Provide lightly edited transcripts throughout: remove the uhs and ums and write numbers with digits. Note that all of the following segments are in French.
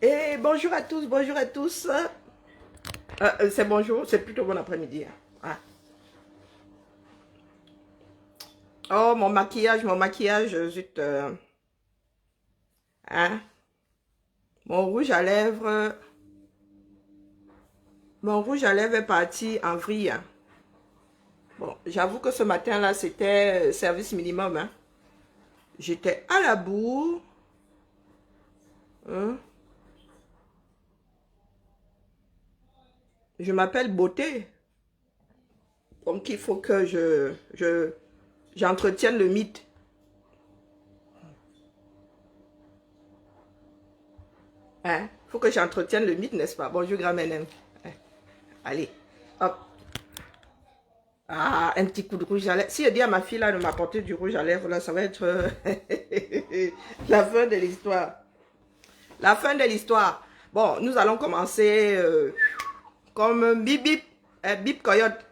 Et bonjour à tous, bonjour à tous. C'est bonjour, c'est plutôt bon après-midi. Ah. Oh, mon maquillage, zut. Hein? Mon rouge à lèvres, mon rouge à lèvres est parti en vrille. Bon, j'avoue que ce matin-là, c'était service minimum. Hein. J'étais à la bourre. Hein. Je m'appelle Beauté. Donc, il faut que j'entretienne le mythe. Hein? Il faut que j'entretienne le mythe, n'est-ce pas? Bonjour, grand-mère. Allez, hop. Ah, un petit coup de rouge à lèvres. Si je dis à ma fille là de m'apporter du rouge à lèvres, là, ça va être la fin de l'histoire. La fin de l'histoire. Bon, nous allons commencer comme bip bip, bip coyote.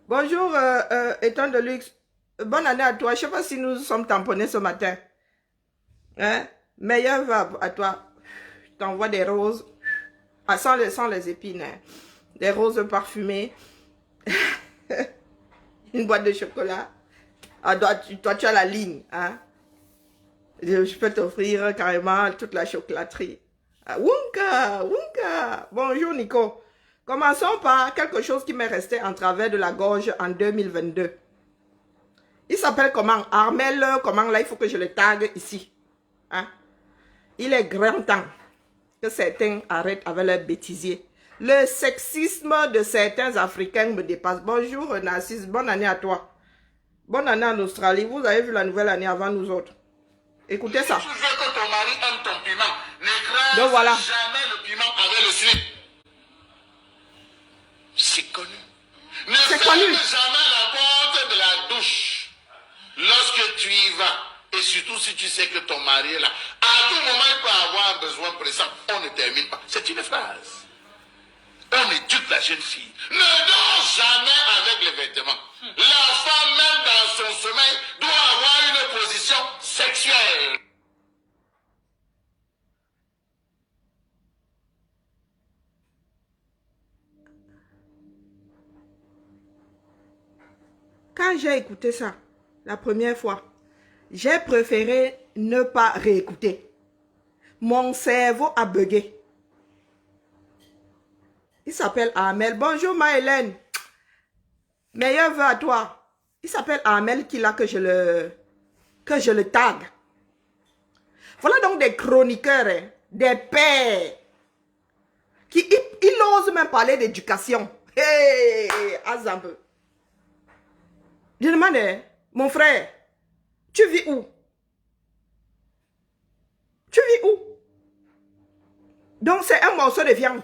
Bonjour, étant de luxe. Bonne année à toi. Je ne sais pas si nous sommes tamponnés ce matin. Hein? Meilleur vœu à toi. Je t'envoie des roses. Ah, sans les épines. Hein. Des roses parfumées. Une boîte de chocolat. Ah, toi, tu as la ligne. Hein? Je peux t'offrir carrément toute la chocolaterie. Ah, Wunka, Wunka. Bonjour Nico. Commençons par quelque chose qui m'est resté en travers de la gorge en 2022. Il s'appelle comment? Armel, comment là, il faut que je le tag ici. Hein? Il est grand temps que certains arrêtent avec leur bêtisier. Le sexisme de certains Africains me dépasse. Bonjour Narcisse, bonne année à toi. Bonne année en Australie. Vous avez vu la nouvelle année avant nous autres. Écoutez ça. Si tu veux que ton mari aime ton piment, n'écrase donc voilà. jamais le piment avec le slip. C'est connu. Ne ferme jamais la porte de la douche lorsque tu y vas. Et surtout si tu sais que ton mari est là. À tout moment, il peut avoir un besoin pressant. On ne termine pas. C'est une phrase. On éduque la jeune fille. Ne dors jamais avec les vêtements. La femme, même dans son sommeil, doit avoir une position sexuelle. Quand j'ai écouté ça, la première fois, j'ai préféré ne pas réécouter. Mon cerveau a bugué. Il s'appelle Amel. Bonjour Maëlène. Meilleur vœu à toi. Il s'appelle Amel qui là que je le tag. Voilà donc des chroniqueurs, hein, des pères, qui ils n'osent même parler d'éducation. Hey, Azambe. Je demande, mon frère, tu vis où? Tu vis où? Donc c'est un morceau de viande.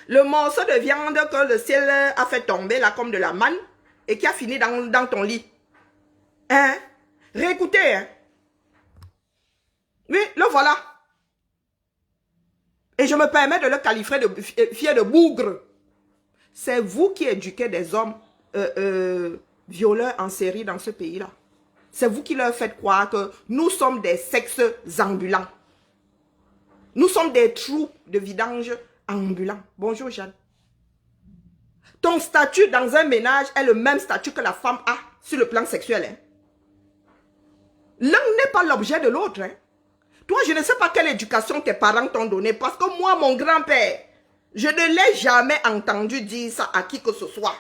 Le morceau de viande que le ciel a fait tomber là comme de la manne et qui a fini dans ton lit. Hein? Réécoutez. Hein? Oui, le voilà. Et je me permets de le qualifier de fier de bougre. C'est vous qui éduquez des hommes violeurs en série dans ce pays-là. C'est vous qui leur faites croire que nous sommes des sexes ambulants. Nous sommes des trous de vidange ambulants. Bonjour Jeanne. Ton statut dans un ménage est le même statut que la femme a sur le plan sexuel. Hein. L'un n'est pas l'objet de l'autre. Hein. Toi, je ne sais pas quelle éducation tes parents t'ont donnée. Parce que moi, mon grand-père, je ne l'ai jamais entendu dire ça à qui que ce soit.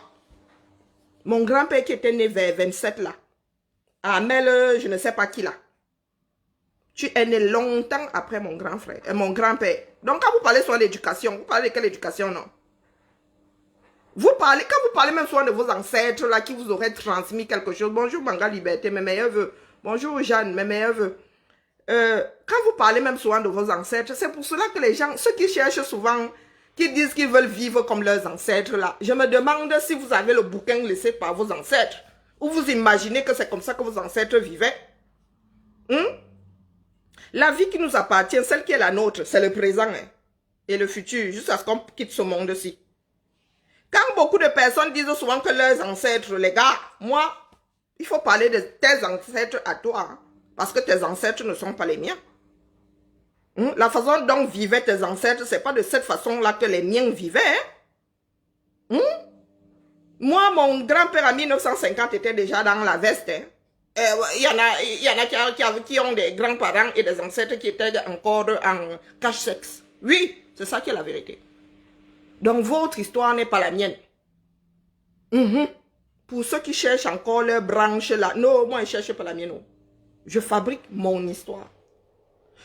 Mon grand-père qui était né vers 27 là. Amel, je ne sais pas qui là. Tu es né longtemps après mon grand frère, mon grand-père. Donc quand vous parlez souvent d'éducation, vous parlez de quelle éducation, non? Quand vous parlez même souvent de vos ancêtres là qui vous auraient transmis quelque chose. Bonjour Banga Liberté, mes meilleurs vœux. Bonjour Jeanne, mes meilleurs vœux. Quand vous parlez même souvent de vos ancêtres, c'est pour cela que les gens, ceux qui cherchent souvent, qui disent qu'ils veulent vivre comme leurs ancêtres là, je me demande si vous avez le bouquin laissé par vos ancêtres. Ou vous imaginez que c'est comme ça que vos ancêtres vivaient. La vie qui nous appartient, celle qui est la nôtre, c'est le présent hein, et le futur, jusqu'à ce qu'on quitte ce monde-ci. Quand beaucoup de personnes disent souvent que leurs ancêtres, les gars, moi, il faut parler de tes ancêtres à toi. Hein. Parce que tes ancêtres ne sont pas les miens. La façon dont vivaient tes ancêtres, c'est pas de cette façon-là que les miens vivaient. Moi, mon grand-père en 1950 était déjà dans la veste. Il y en a qui ont des grands-parents et des ancêtres qui étaient encore en cache-sexe. Oui, c'est ça qui est la vérité. Donc, votre histoire n'est pas la mienne. Pour ceux qui cherchent encore leur branche là, non, moi, je ne cherche pas la mienne. Non. Je fabrique mon histoire.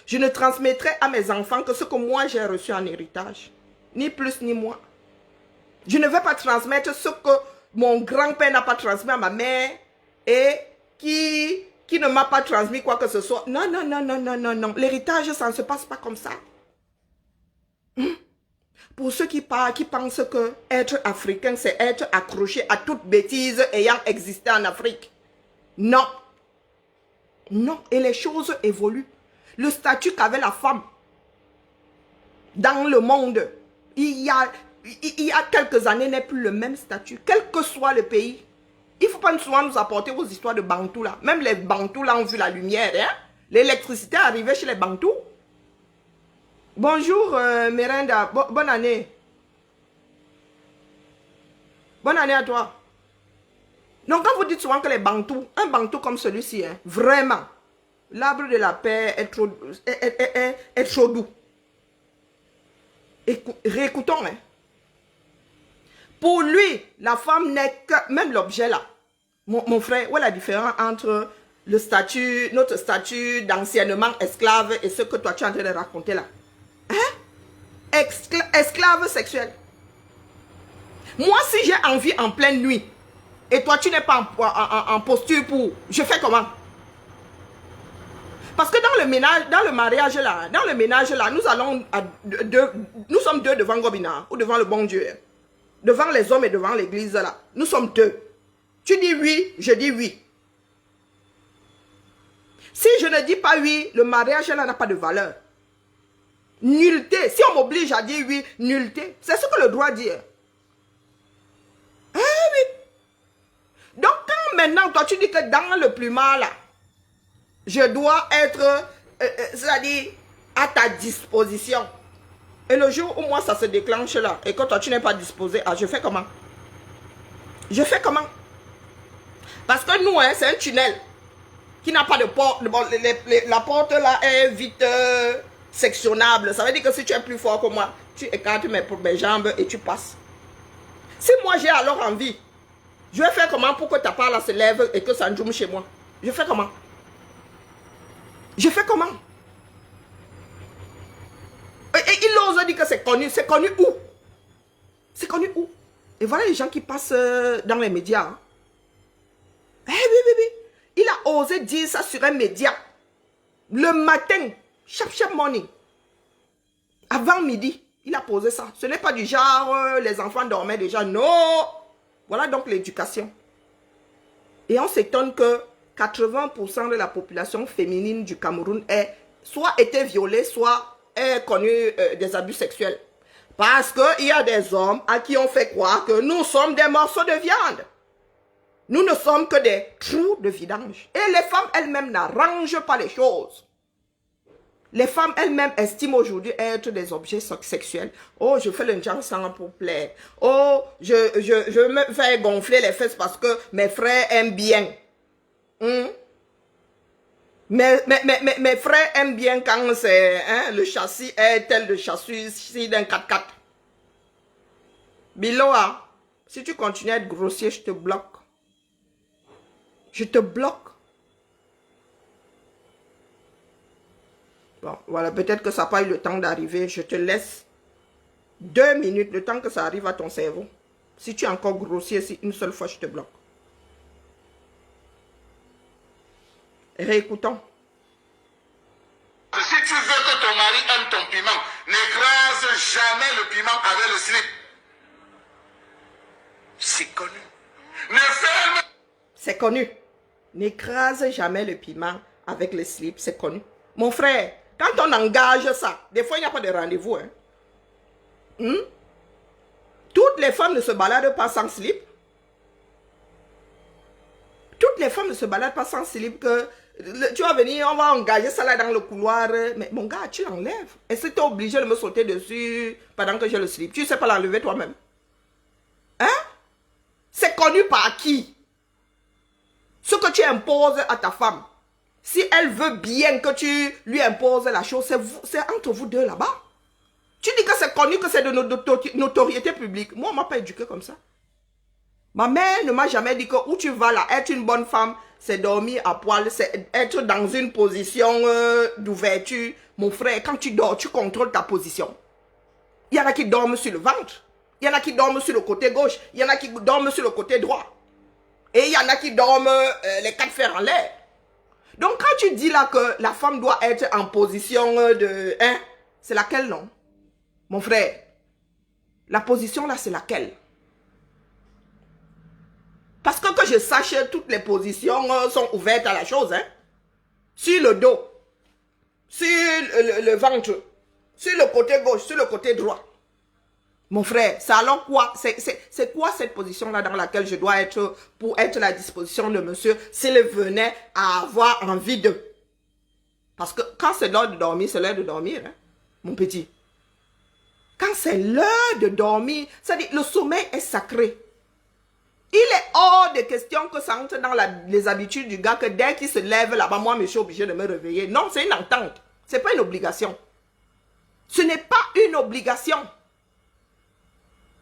Je ne transmettrai à mes enfants que ce que moi, j'ai reçu en héritage. Ni plus, ni moins. Je ne vais pas transmettre ce que mon grand-père n'a pas transmis à ma mère et qui ne m'a pas transmis quoi que ce soit. Non, non, non, non, non, non, non. L'héritage, ça ne se passe pas comme ça. Pour ceux qui pensent que être africain, c'est être accroché à toute bêtise ayant existé en Afrique. Non. Non. Et les choses évoluent. Le statut qu'avait la femme dans le monde, il y a quelques années, n'est plus le même statut, quel que soit le pays. Il ne faut pas souvent nous apporter aux histoires de Bantous là. Même les Bantous là ont vu la lumière. Hein? L'électricité est arrivée chez les Bantous. Bonjour Miranda, bonne année. Bonne année à toi. Donc quand vous dites souvent que les Bantous, un Bantou comme celui-ci, hein, vraiment, l'arbre de la paix est trop doux. Réécoutons. Hein. Pour lui, la femme n'est que, même l'objet là. Mon frère, où est la différence entre le statut, notre statut d'anciennement esclave et ce que toi tu es en train de raconter là? Hein? Esclave sexuel. Moi, si j'ai envie en pleine nuit, et toi tu n'es pas en posture pour, je fais comment? Parce que dans le mariage là, nous allons nous sommes deux devant Gobina, ou devant le bon Dieu. Devant les hommes et devant l'église là. Nous sommes deux. Tu dis oui, je dis oui. Si je ne dis pas oui, le mariage là n'a pas de valeur. Nullité. Si on m'oblige à dire oui, nullité. C'est ce que le droit dit. Eh oui. Donc quand maintenant toi tu dis que dans le plumard là, je dois être, c'est-à-dire à ta disposition. Et le jour où moi ça se déclenche là, et que toi tu n'es pas disposé, je fais comment? Je fais comment? Parce que nous, hein, c'est un tunnel qui n'a pas de porte. Bon, la porte là est vite sectionnable. Ça veut dire que si tu es plus fort que moi, tu écartes mes jambes et tu passes. Si moi j'ai alors envie, je vais faire comment pour que ta part là se lève et que ça ne joue chez moi? Je fais comment? Je fais comment? Et il ose dire que c'est connu. C'est connu où? C'est connu où? Et voilà les gens qui passent dans les médias. Hein. Eh oui. Il a osé dire ça sur un média. Le matin, sharp morning. Avant midi, il a posé ça. Ce n'est pas du genre, les enfants dormaient déjà. Non. Voilà donc l'éducation. Et on s'étonne que 80% de la population féminine du Cameroun ait soit été violée, soit ait connu des abus sexuels. Parce qu'il y a des hommes à qui on fait croire que nous sommes des morceaux de viande. Nous ne sommes que des trous de vidange. Et les femmes elles-mêmes n'arrangent pas les choses. Les femmes elles-mêmes estiment aujourd'hui être des objets sexuels. Oh, je fais le sang pour plaire. Oh, je me fais gonfler les fesses parce que mes frères aiment bien. Mes frères aiment bien quand c'est le châssis est tel de châssis d'un 4x4. Biloa, si tu continues à être grossier, je te bloque. Je te bloque. Bon, voilà, peut-être que ça n'a pas eu le temps d'arriver. Je te laisse 2 minutes, le temps que ça arrive à ton cerveau. Si tu es encore grossier, si une seule fois, je te bloque. Réécoutons. Si tu veux que ton mari aime ton piment, n'écrase jamais le piment avec le slip. C'est connu. Ne ferme. C'est connu. N'écrase jamais le piment avec le slip, c'est connu. Mon frère, quand on engage ça, des fois il n'y a pas de rendez-vous. Hein? Toutes les femmes ne se baladent pas sans slip. Toutes les femmes ne se baladent pas sans slip que Tu vas venir, on va engager ça là dans le couloir. Mais mon gars, tu l'enlèves. Est-ce que tu es obligé de me sauter dessus pendant que j'ai le slip? Tu ne sais pas l'enlever toi-même. Hein? C'est connu par qui? Ce que tu imposes à ta femme. Si elle veut bien que tu lui imposes la chose, c'est entre vous deux là-bas. Tu dis que c'est connu, que c'est de notoriété publique. Moi, on ne m'a pas éduqué comme ça. Ma mère ne m'a jamais dit que où tu vas là, être une bonne femme, c'est dormir à poil, c'est être dans une position d'ouverture. Mon frère, quand tu dors, tu contrôles ta position. Il y en a qui dorment sur le ventre. Il y en a qui dorment sur le côté gauche. Il y en a qui dorment sur le côté droit. Et il y en a qui dorment les quatre fers en l'air. Donc quand tu dis là que la femme doit être en position de... Hein, c'est laquelle non? Mon frère, la position là c'est laquelle? Parce que je sache, toutes les positions sont ouvertes à la chose. Hein? Sur le dos, sur le ventre, sur le côté gauche, sur le côté droit. Mon frère, c'est alors quoi? C'est quoi cette position-là dans laquelle je dois être pour être à la disposition de monsieur s'il venait à avoir envie de... Parce que quand c'est l'heure de dormir, c'est l'heure de dormir, hein, mon petit. Quand c'est l'heure de dormir, c'est-à-dire le sommeil est sacré. Il est hors de question que ça entre dans les habitudes du gars que dès qu'il se lève là-bas, moi, je suis obligé de me réveiller. Non, c'est une entente. Ce n'est pas une obligation. Ce n'est pas une obligation.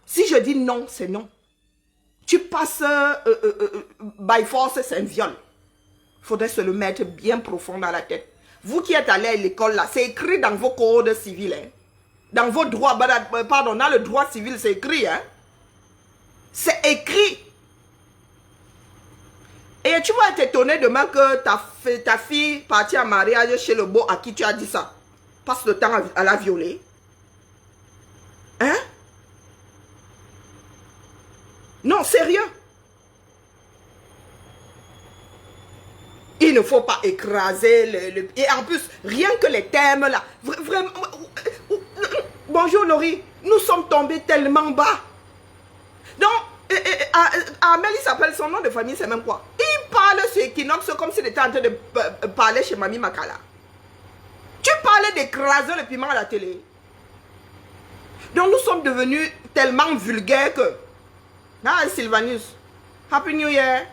Si je dis non, c'est non. Tu passes by force, c'est un viol. Il faudrait se le mettre bien profond dans la tête. Vous qui êtes allé à l'école là, c'est écrit dans vos codes civils. Hein? Dans vos droits, pardon, dans le droit civil, c'est écrit. Hein? C'est écrit. Et tu vas t'étonner demain que ta fille partie en mariage chez le beau à qui tu as dit ça. Passe le temps à la violer. Hein? Non, sérieux. Il ne faut pas écraser Et en plus, rien que les thèmes là. Vraiment. Bonjour Laurie. Nous sommes tombés tellement bas. Donc, Amel, il s'appelle son nom de famille, c'est même quoi? Il parle sur Equinox comme s'il était en train de parler chez Mamie Makala. Tu parlais d'écraser le piment à la télé. Donc, nous sommes devenus tellement vulgaires que... Ah, Sylvanus, Happy New Year.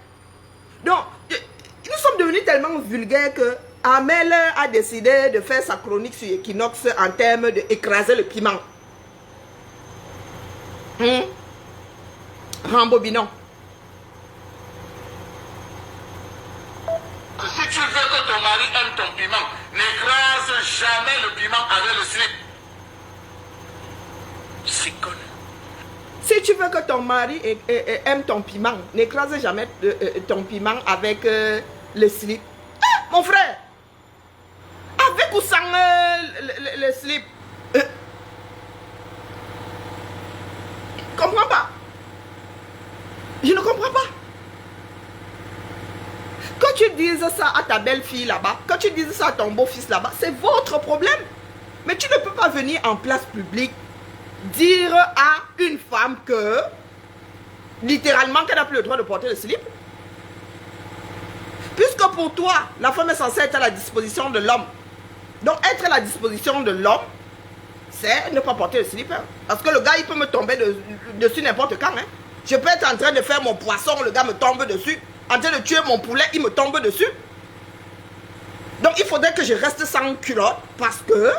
Donc, nous sommes devenus tellement vulgaires que Amel a décidé de faire sa chronique sur Equinox en termes d'écraser le piment. Rambobinons. Si tu veux que ton mari aime ton piment, n'écrase jamais le piment avec le slip. C'est connu. Si tu veux que ton mari aime ton piment, n'écrase jamais ton piment avec le slip. Ah, mon frère, avec ou sans le slip. Comprends pas. Je ne comprends pas. Quand tu dises ça à ta belle-fille là-bas, quand tu dises ça à ton beau-fils là-bas, c'est votre problème. Mais tu ne peux pas venir en place publique dire à une femme que, littéralement, qu'elle n'a plus le droit de porter le slip. Puisque pour toi, la femme est censée être à la disposition de l'homme. Donc, être à la disposition de l'homme, c'est ne pas porter le slip. Hein. Parce que le gars, il peut me tomber dessus n'importe quand. Hein. Je peux être en train de faire mon poisson, le gars me tombe dessus. En train de tuer mon poulet, il me tombe dessus. Donc, il faudrait que je reste sans culotte parce que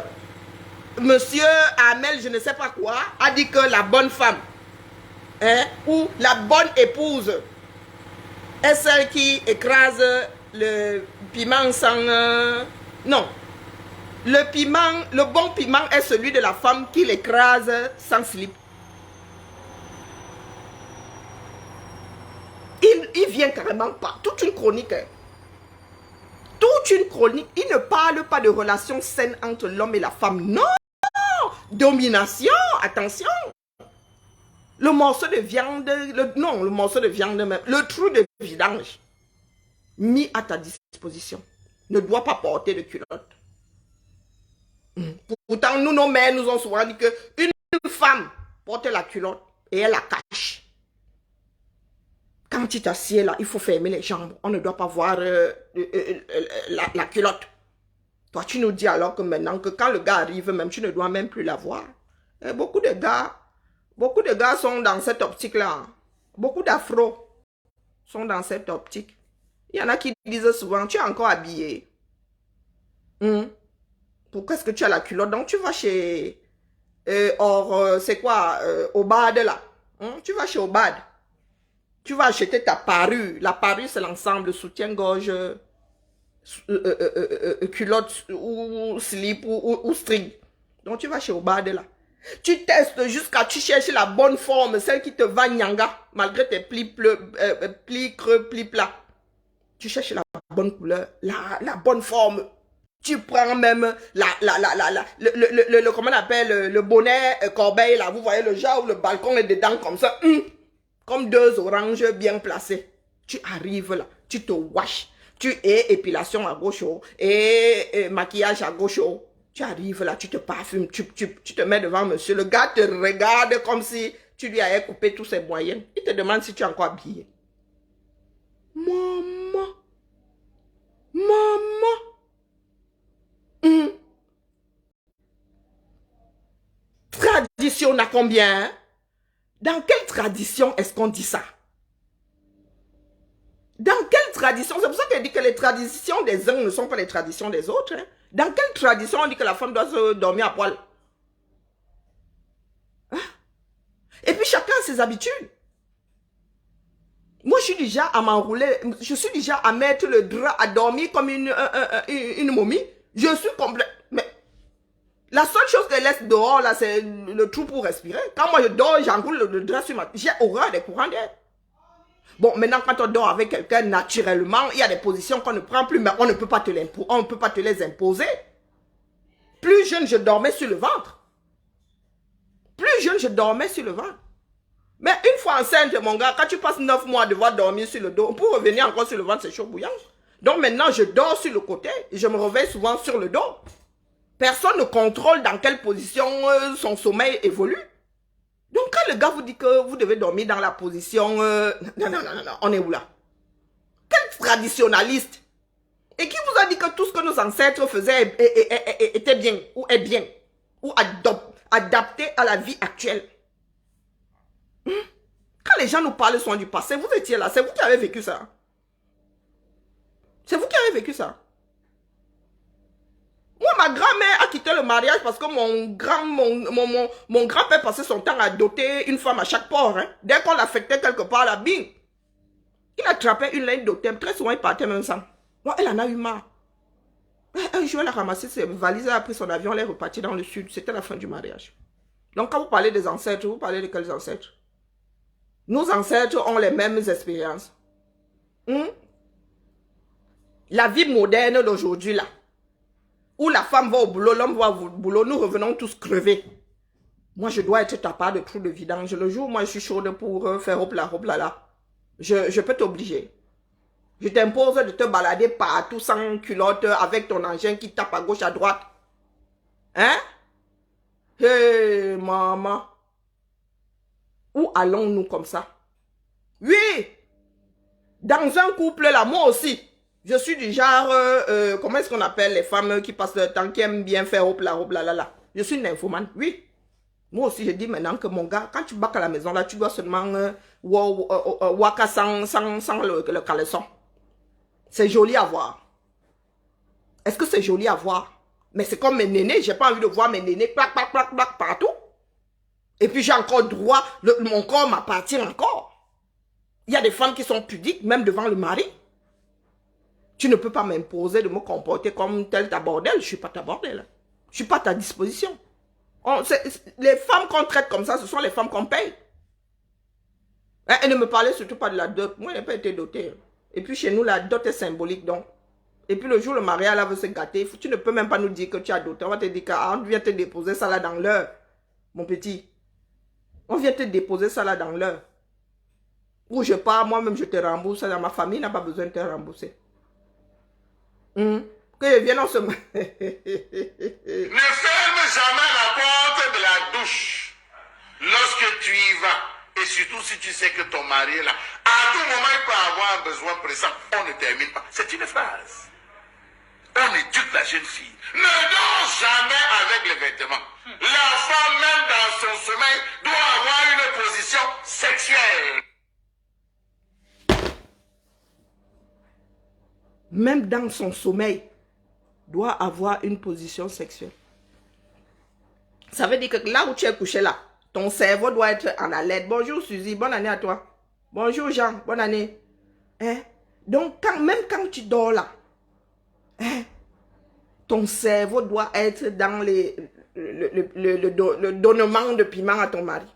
monsieur Amel, je ne sais pas quoi, a dit que la bonne femme, hein, ou la bonne épouse est celle qui écrase le piment sans... non. Le bon piment est celui de la femme qui l'écrase sans slip. Il vient carrément pas. Toute une chronique. Hein. Toute une chronique. Il ne parle pas de relations saines entre l'homme et la femme. Non. Domination. Attention. Le morceau de viande. Le morceau de viande même. Le trou de vidange. Mis à ta disposition. Ne doit pas porter de culotte. Pourtant, nous, nos mères nous ont souvent dit qu'une femme porte la culotte et elle la cache. Quand Quand tu t'assieds là, il faut fermer les jambes. On ne doit pas voir la culotte. Toi, tu nous dis alors que maintenant, que quand le gars arrive, même tu ne dois même plus la voir. Et beaucoup de gars sont dans cette optique-là. Beaucoup d'afro sont dans cette optique. Il y en a qui disent souvent, tu es encore habillé. Pourquoi est-ce que tu as la culotte? Donc tu vas chez... c'est quoi? Obad là. Tu vas chez Obad. Tu vas acheter ta parure. La parure, c'est l'ensemble soutien-gorge, culotte ou slip ou string. Donc tu vas chez Obad là. Tu testes jusqu'à tu cherches la bonne forme, celle qui te va nyanga, malgré tes plis creux, plis plats. Tu cherches la bonne couleur, la bonne forme. Tu prends même comment on appelle, le bonnet corbeille là. Vous voyez le genre où le balcon est dedans comme ça. Comme deux oranges bien placées. Tu arrives là, tu te washes. Tu es épilation à gauche et maquillage à gauche. Tu arrives là, tu te parfumes, tu te mets devant monsieur. Le gars te regarde comme si tu lui avais coupé tous ses moyens. Il te demande si tu es encore habillé. Maman. Tradition à combien? Hein? Dans quelle tradition est-ce qu'on dit ça? Dans quelle tradition? C'est pour ça qu'elle dit que les traditions des uns ne sont pas les traditions des autres. Hein? Dans quelle tradition on dit que la femme doit se dormir à poil? Hein? Et puis chacun a ses habitudes. Moi, je suis déjà à m'enrouler. Je suis déjà à mettre le drap, à dormir comme une momie. Je suis complète. Mais la seule chose qu'elle laisse dehors, là, c'est le trou pour respirer. Quand moi je dors, j'enroule le drap sur ma... J'ai horreur des courants d'air. Bon, maintenant, quand on dort avec quelqu'un, naturellement, il y a des positions qu'on ne prend plus, mais on ne peut pas te les imposer. Plus jeune, je dormais sur le ventre. Plus jeune, je dormais sur le ventre. Mais une fois enceinte, mon gars, quand tu passes 9 mois à devoir dormir sur le dos, pour revenir encore sur le ventre, c'est chaud bouillant. Donc maintenant, je dors sur le côté et je me réveille souvent sur le dos. Personne ne contrôle dans quelle position son sommeil évolue. Donc quand le gars vous dit que vous devez dormir dans la position... Non, on est où là? Quel traditionnaliste? Et qui vous a dit que tout ce que nos ancêtres faisaient était bien, ou est bien, ou adapté à la vie actuelle? Quand les gens nous parlent souvent du passé, vous étiez là, c'est vous qui avez vécu ça. C'est vous qui avez vécu ça. Moi, ma grand-mère a quitté le mariage parce que mon grand-père passait son temps à doter une femme à chaque port. Hein. Dès qu'on l'affectait quelque part, la bing, il attrapait une laine d'hôtel. Très souvent, il partait même sans. Bon, elle en a eu marre. Un jour, elle a ramassé ses valises, elle a pris son avion, elle est repartie dans le sud. C'était la fin du mariage. Donc, quand vous parlez des ancêtres, vous parlez de quels ancêtres? Nos ancêtres ont les mêmes expériences. La vie moderne d'aujourd'hui, là, où la femme va au boulot, l'homme va au boulot, nous revenons tous crevés. Moi, je dois être ta part de trou de vidange. Le jour où moi, je suis chaude pour faire hop là, je peux t'obliger. Je t'impose de te balader partout sans culotte avec ton engin qui tape à gauche, à droite. Hein? Hé, maman. Où allons-nous comme ça? Oui! Dans un couple, là, moi aussi. Je suis du genre, comment est-ce qu'on appelle les femmes qui passent le temps, qui aiment bien faire hop là. Je suis une nymphomane, oui. Moi aussi, je dis maintenant que mon gars, quand tu bacs à la maison, là, tu dois seulement waka sans le caleçon. C'est joli à voir. Est-ce que c'est joli à voir? Mais c'est comme mes nénés, j'ai pas envie de voir mes nénés plac partout. Et puis j'ai encore droit, mon corps m'appartient encore. Il y a des femmes qui sont pudiques, même devant le mari. Tu ne peux pas m'imposer de me comporter comme tel ta bordel. Je ne suis pas ta bordel. Je ne suis pas à ta disposition. Les femmes qu'on traite comme ça, ce sont les femmes qu'on paye. Et ne me parlez surtout pas de la dot. Moi, je n'ai pas été dotée. Et puis chez nous, la dot est symbolique. Donc. Et puis le jour où le mariage là veut se gâter, tu ne peux même pas nous dire que tu as doté. On va te dire qu'on vient te déposer ça là dans l'heure. Mon petit. On vient te déposer ça là dans l'heure. Où je pars, moi-même je te rembourse. Dans ma famille n'a pas besoin de te rembourser. Que je vienne en ce moment. Ne ferme jamais la porte de la douche lorsque tu y vas et surtout si tu sais que ton mari est là, à tout moment il peut avoir un besoin pressant, on ne termine pas. C'est une phrase. On éduque la jeune fille. Ne dors jamais avec les vêtements. La femme, même dans son sommeil, doit avoir une position sexuelle. Même dans son sommeil, doit avoir une position sexuelle. Ça veut dire que là où tu es couché là, ton cerveau doit être en alerte. Bonjour Suzy, bonne année à toi. Bonjour Jean, bonne année. Hein? Donc même quand tu dors là, hein, ton cerveau doit être dans le donnement de piment à ton mari.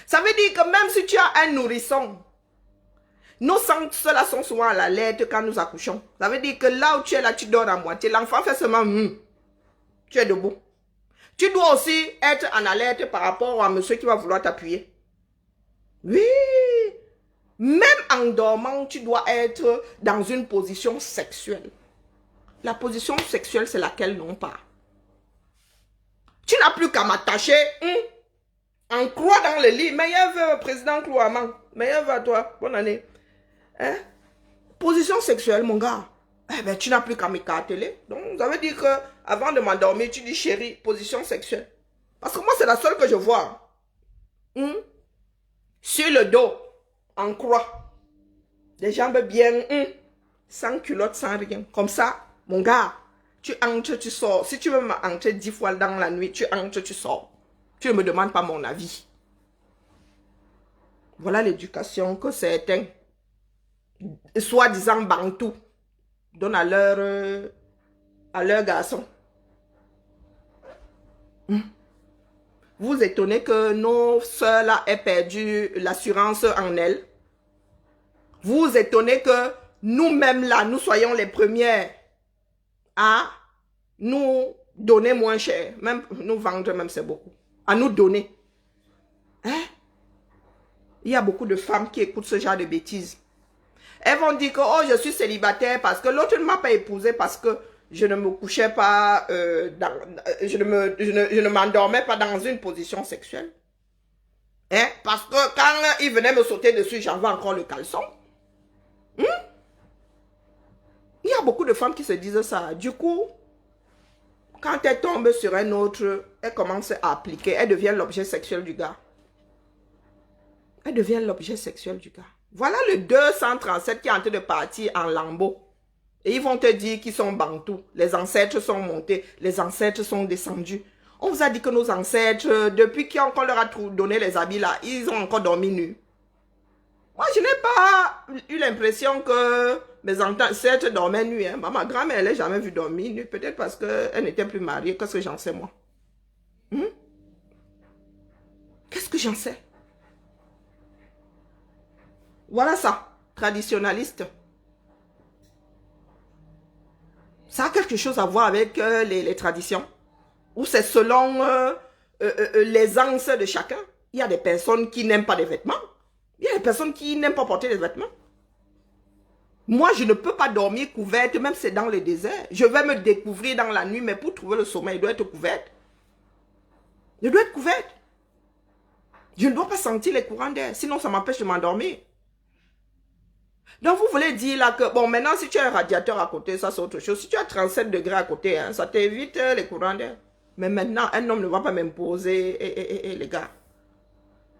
Ça veut dire que même si tu as un nourrisson, nos sens là sont souvent à l'alerte quand nous accouchons. Ça veut dire que là où tu es là, tu dors à moitié. L'enfant fait seulement tu es debout. Tu dois aussi être en alerte par rapport à monsieur qui va vouloir t'appuyer. Oui. Même en dormant, tu dois être dans une position sexuelle. La position sexuelle, c'est laquelle non pas. Tu n'as plus qu'à m'attacher en croix dans le lit. Meilleur vœu, président Clouaman. Meilleur vœu à toi. Bonne année. Hein? Position sexuelle, mon gars. Eh ben, tu n'as plus qu'à m'écarteler. Donc, ça veut dire que avant de m'endormir, tu dis chérie, position sexuelle. Parce que moi, c'est la seule que je vois. Sur le dos, en croix. Les jambes bien, sans culotte, sans rien. Comme ça, mon gars, tu entres, tu sors. Si tu veux m'entrer 10 fois dans la nuit, tu entres, tu sors. Tu ne me demandes pas mon avis. Voilà l'éducation que certains, soi-disant bantous, donnent à leur garçon. Vous étonnez que nos soeurs là aient perdu l'assurance en elles. Vous étonnez que nous-mêmes là, nous soyons les premières à nous donner moins cher. Même nous vendre, même c'est beaucoup. À nous donner. Hein? Il y a beaucoup de femmes qui écoutent ce genre de bêtises. Elles vont dire que oh, je suis célibataire parce que l'autre ne m'a pas épousé parce que je ne me couchais pas, je ne m'endormais pas dans une position sexuelle. Hein? Parce que quand il venait me sauter dessus, j'avais encore le caleçon. Il y a beaucoup de femmes qui se disent ça. Du coup, quand elles tombent sur un autre, elles commencent à appliquer. Elles deviennent l'objet sexuel du gars. Elles deviennent l'objet sexuel du gars. Voilà le 237 qui est en train de partir en lambeaux. Et ils vont te dire qu'ils sont bantous. Les ancêtres sont montés. Les ancêtres sont descendus. On vous a dit que nos ancêtres, depuis qu'on leur a donné les habits là, ils ont encore dormi nus. Moi, je n'ai pas eu l'impression que mes ancêtres dormaient nus. Hein. Ma grand-mère, elle n'a jamais vu dormir nus. Peut-être parce qu'elle n'était plus mariée. Qu'est-ce que j'en sais, moi? Qu'est-ce que j'en sais? Voilà ça, traditionnaliste. Ça a quelque chose à voir avec les traditions. Ou c'est selon l'aisance de chacun. Il y a des personnes qui n'aiment pas les vêtements. Il y a des personnes qui n'aiment pas porter les vêtements. Moi, je ne peux pas dormir couverte, même si c'est dans le désert. Je vais me découvrir dans la nuit, mais pour trouver le sommeil, je dois être couverte. Je dois être couverte. Je ne dois pas sentir les courants d'air, sinon ça m'empêche de m'endormir. Donc, vous voulez dire là que, bon, maintenant, si tu as un radiateur à côté, ça c'est autre chose. Si tu as 37 degrés à côté, hein, ça t'évite les courants d'air. Mais maintenant, un homme ne va pas m'imposer, les gars.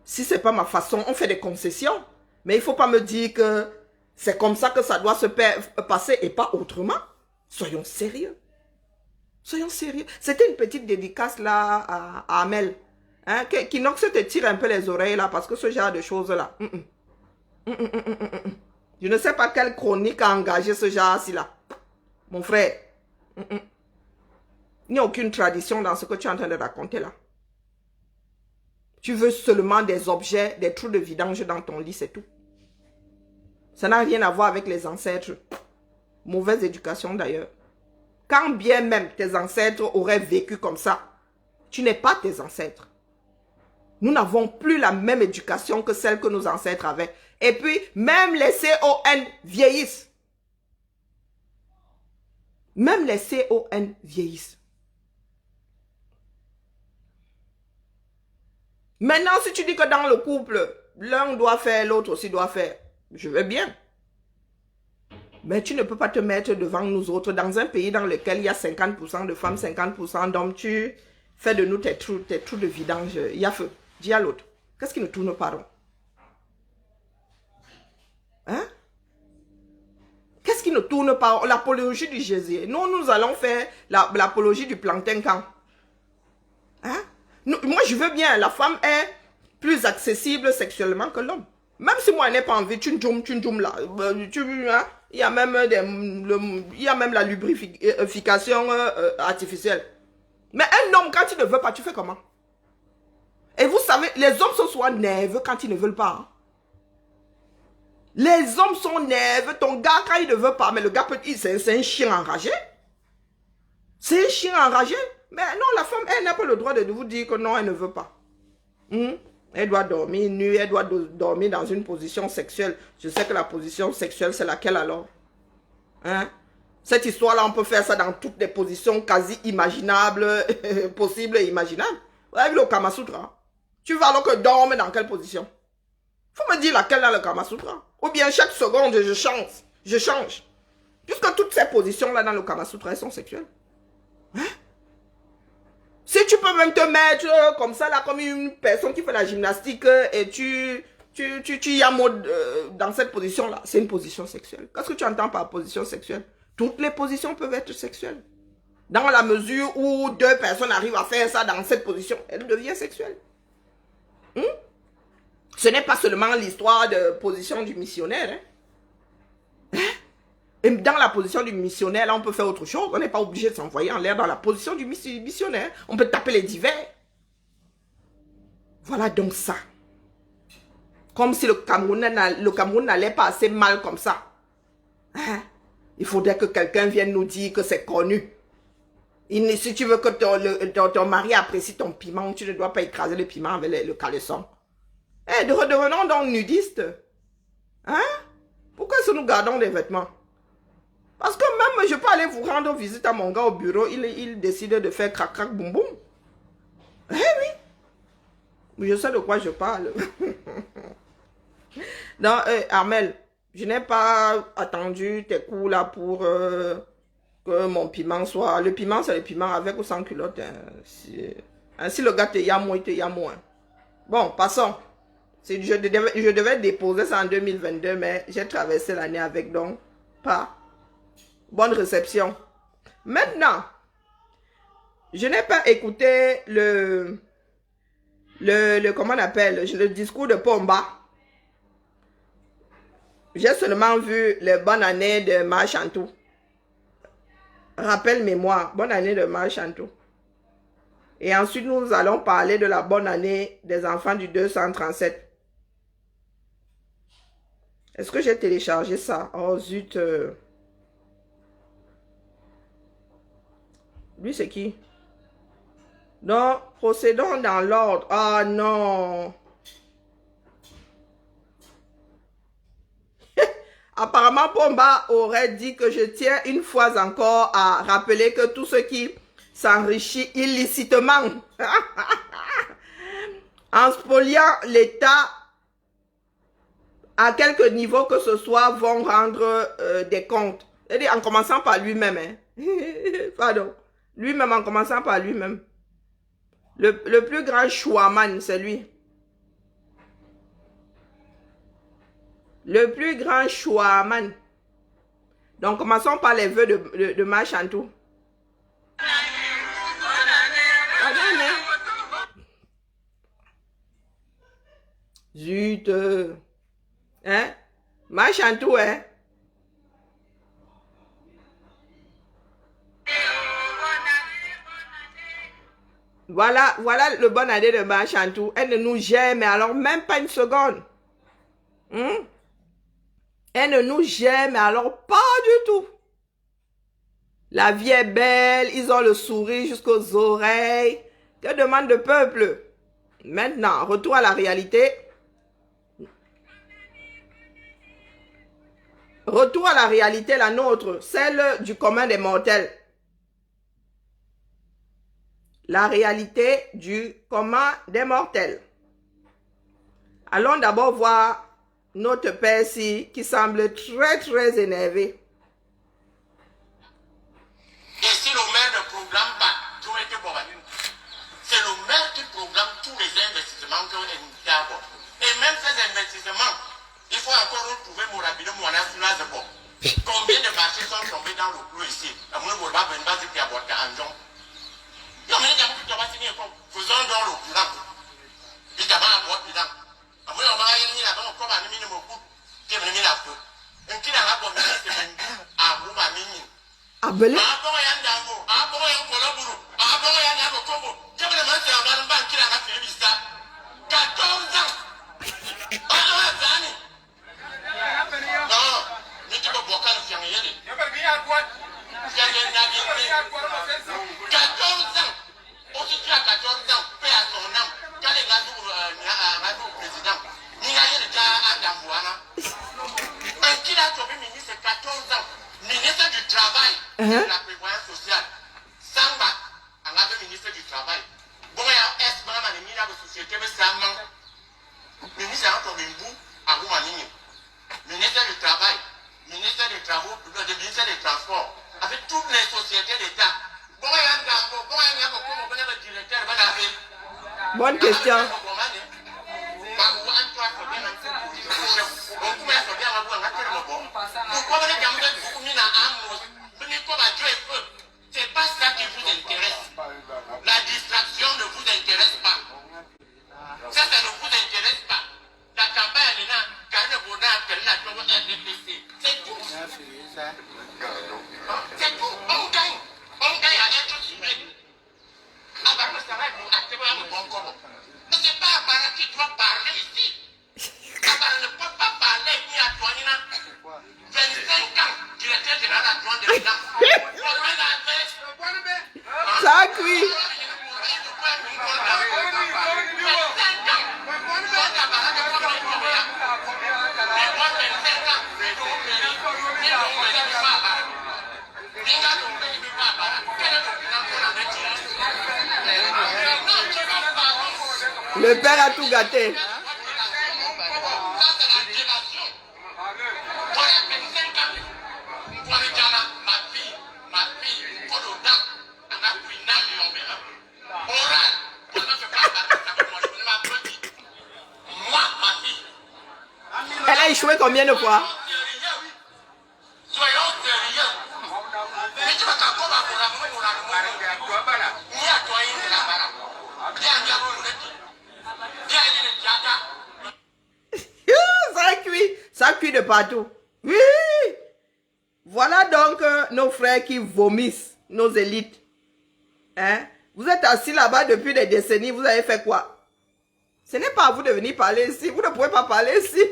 Si ce n'est pas ma façon, on fait des concessions. Mais il ne faut pas me dire que c'est comme ça que ça doit se passer et pas autrement. Soyons sérieux. Soyons sérieux. C'était une petite dédicace là à Amel. Hein, qui n'oxe te tire un peu les oreilles là parce que ce genre de choses là. Je ne sais pas quelle chronique a engagé ce genre-ci là. Mon frère. Il n'y a aucune tradition dans ce que tu es en train de raconter là. Tu veux seulement des objets, des trous de vidange dans ton lit, c'est tout. Ça n'a rien à voir avec les ancêtres. Mauvaise éducation d'ailleurs. Quand bien même tes ancêtres auraient vécu comme ça, tu n'es pas tes ancêtres. Nous n'avons plus la même éducation que celle que nos ancêtres avaient. Et puis, même les CON vieillissent. Même les CON vieillissent. Maintenant, si tu dis que dans le couple, l'un doit faire, l'autre aussi doit faire, je veux bien. Mais tu ne peux pas te mettre devant nous autres dans un pays dans lequel il y a 50% de femmes, 50% d'hommes. Tu fais de nous tes trous de vidange. Il y a feu. Dis à l'autre. Qu'est-ce qui ne tourne pas rond? Hein? Qu'est-ce qui ne tourne pas rond? L'apologie du Jésus. Nous allons faire l'apologie du plantain quand? Hein? Moi, je veux bien. La femme est plus accessible sexuellement que l'homme. Même si moi, je n'ai pas envie, tu me là. Hein? Il y a même la lubrification artificielle. Mais un homme, quand il ne veut pas, tu fais comment? Et vous savez, les hommes sont souvent nerveux quand ils ne veulent pas. Hein? Les hommes sont nerveux. Ton gars, quand il ne veut pas, mais le gars peut dire, c'est un chien enragé. C'est un chien enragé. Mais non, la femme, elle n'a pas le droit de vous dire que non, elle ne veut pas. Elle doit dormir nue, elle doit dormir dans une position sexuelle. Je sais que la position sexuelle, c'est laquelle alors? Hein? Cette histoire-là, on peut faire ça dans toutes les positions quasi imaginables, possibles et imaginables. Vous avez vu le Kama Sutra? Tu vas alors que dormir dans quelle position? Faut me dire laquelle dans le Kama Sutra. Ou bien chaque seconde, je change. Puisque toutes ces positions-là dans le Kama Sutra, elles sont sexuelles. Hein? Si tu peux même te mettre comme ça, là, comme une personne qui fait la gymnastique et tu yamodes dans cette position-là, c'est une position sexuelle. Qu'est-ce que tu entends par position sexuelle? Toutes les positions peuvent être sexuelles. Dans la mesure où deux personnes arrivent à faire ça dans cette position, elle devient sexuelle. Ce n'est pas seulement l'histoire de position du missionnaire. Hein? Et dans la position du missionnaire, là, on peut faire autre chose. On n'est pas obligé de s'envoyer en l'air dans la position du missionnaire. On peut taper les divers. Voilà donc ça. Comme si le Cameroun n'allait pas assez mal comme ça. Hein? Il faudrait que quelqu'un vienne nous dire que c'est connu. Si tu veux que ton mari apprécie ton piment, tu ne dois pas écraser le piment avec le caleçon. Redevenons donc nudistes. Hein? Pourquoi est-ce que nous gardons des vêtements? Parce que même je peux aller vous rendre visite à mon gars au bureau, il décide de faire crac crac boum boum. Eh oui. Je sais de quoi je parle. Non, Armel, je n'ai pas attendu tes coups là pour que mon piment soit... Le piment, c'est le piment avec ou sans culotte. Hein. Si le gars te yamo, il te yamo. Hein. Bon, passons. Je devais déposer ça en 2022, mais j'ai traversé l'année avec, donc pas. Bonne réception. Maintenant, je n'ai pas écouté comment on appelle, le discours de Pomba. J'ai seulement vu les bonnes années de Marchantou. Rappel mémoire, bonne année de Marchantou. Et ensuite, nous allons parler de la bonne année des enfants du 237. Est-ce que j'ai téléchargé ça? Oh zut. Lui, c'est qui? Donc, procédons dans l'ordre. Ah non. Apparemment, Pomba aurait dit que je tiens une fois encore à rappeler que tout ce qui s'enrichit illicitement en spoliant l'État à quelque niveau que ce soit vont rendre des comptes. C'est-à-dire en commençant par lui-même. Hein. Pardon. Lui-même, en commençant par lui-même. Le plus grand chouaman, c'est lui. Le plus grand chouaman. Donc, commençons par les vœux de Marchantou. Zut. Hein? Marchantou, hein? Voilà le bon année de Marchantou. Elle ne nous gère, mais alors même pas une seconde. Elle ne nous gère, mais alors pas du tout. La vie est belle, ils ont le sourire jusqu'aux oreilles. Que demande le peuple? Maintenant, retour à la réalité. Retour à la réalité, la nôtre, celle du commun des mortels. La réalité du commun des mortels. Allons d'abord voir notre père ici qui semble très énervé. Et si le maire ne programme pas, c'est le maire qui programme tous les investissements que l'État a. Et même ces investissements, il faut encore retrouver mon rapide, mon assurance de bon. Combien de marchés sont tombés dans le clou ici? La moule ne va pas une base qui a aborté un jour. Non, mais il y a beaucoup de bâtiments qui sont faisant dans le bilan. Il y a un bon bilan. La moule, on va y aller là-bas, on va y aller beaucoup. Qui est venu là-bas. Un qui n'a pas bon ministre, c'est un goût à vous, à mini. Abelé? Ministre du Travail et de la Prévoyance sociale. Samba, en avait ministre du Travail. Bon, il y a un ministre de la société, mais c'est un manque. Ministre à Roumanie. Ministre du Travail, ministre des Travaux, ministre des Transports, avec toutes les sociétés d'État. Bon, il y a un directeur, bonne question. C'est pas ça qui vous intéresse. La distraction ne vous intéresse pas. Ça ne vous intéresse pas. La campagne est là, car le bonheur qu'elle a comme RDPC. C'est tout. C'est tout. On gagne. On gagne à être suivi. Avant le salaire, vous achetez un bon corps. Mais c'est pas Abara qui doit parler ici. Abara ne peut pas parler ni à Toanina. 25 ans, directeur général adjoint de l'État. Ça cuit. Le père a tout gâté. Elle a échoué combien de fois? Ça cuit de partout. Oui. Voilà donc nos frères qui vomissent, nos élites. Hein? Vous êtes assis là-bas depuis des décennies, vous avez fait quoi? Ce n'est pas à vous de venir parler ici. Vous ne pouvez pas parler ici.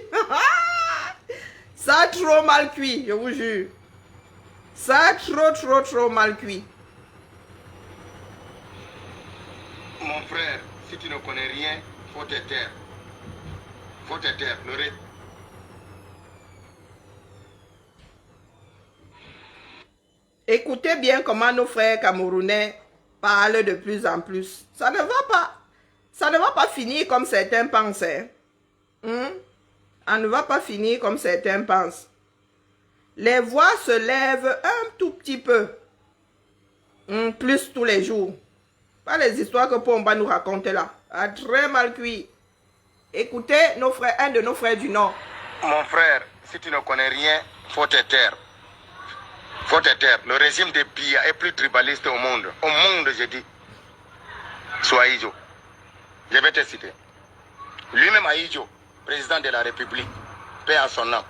Ça a trop mal cuit, je vous jure. Ça a trop mal cuit. Mon frère, si tu ne connais rien, faut te taire. Faut te taire. Écoutez bien comment nos frères camerounais parlent de plus en plus. Ça ne va pas. Ça ne va pas finir comme certains pensent. On ne va pas finir comme certains pensent. Les voix se lèvent un tout petit peu. Plus tous les jours. Pas les histoires que Pomba nous raconte là. A très mal cuit. Écoutez nos frères, un de nos frères du Nord. Mon frère, si tu ne connais rien, faut te taire. Faut te taire. Le régime de Biya est plus tribaliste au monde. Au monde, je dis. Soit Aïdjo. Je vais te citer. Lui-même Aïdjo, président de la République, paix à son âme,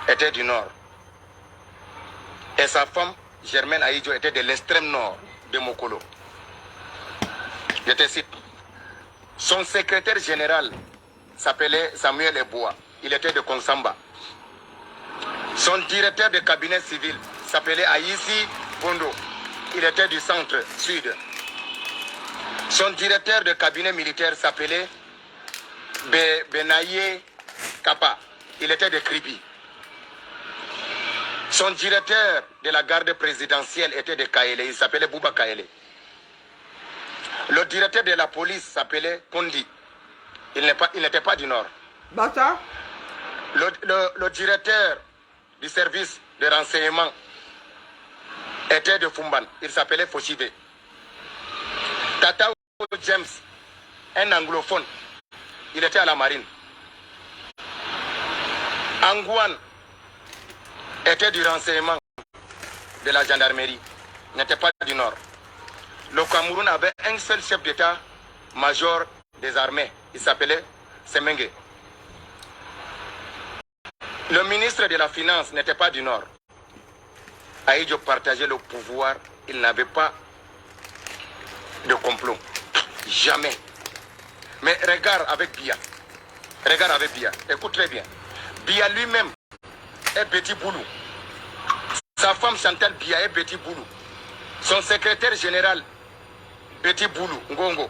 était du Nord. Et sa femme, Germaine Aïdjo, était de l'extrême nord de Mokolo. Je te cite. Son secrétaire général s'appelait Samuel Eboa. Il était de Konsamba. Son directeur de cabinet civil s'appelait Aïssi Bondo. Il était du centre-sud. Son directeur de cabinet militaire s'appelait Benaye Kapa. Il était de Kribi. Son directeur de la garde présidentielle était de Kaele. Il s'appelait Bouba Kaele. Le directeur de la police s'appelait Kondi. Il n'était pas du Nord. Bata. Le directeur du service de renseignement était de Fumban. Il s'appelait Foshive. Tata James, un anglophone, il était à la marine. Angouane était du renseignement de la gendarmerie, n'était pas du Nord. Le Cameroun avait un seul chef d'état-major des armées, il s'appelait Semenge. Le ministre de la Finance n'était pas du Nord. Aïdjo partageait le pouvoir, il n'avait pas de complot. Jamais. Mais regarde avec Biya. Regarde avec Biya. Écoute très bien. Biya lui-même est Petit Boulou. Sa femme Chantal Biya est Petit Boulou. Son secrétaire général, Petit Boulou, Ngongo.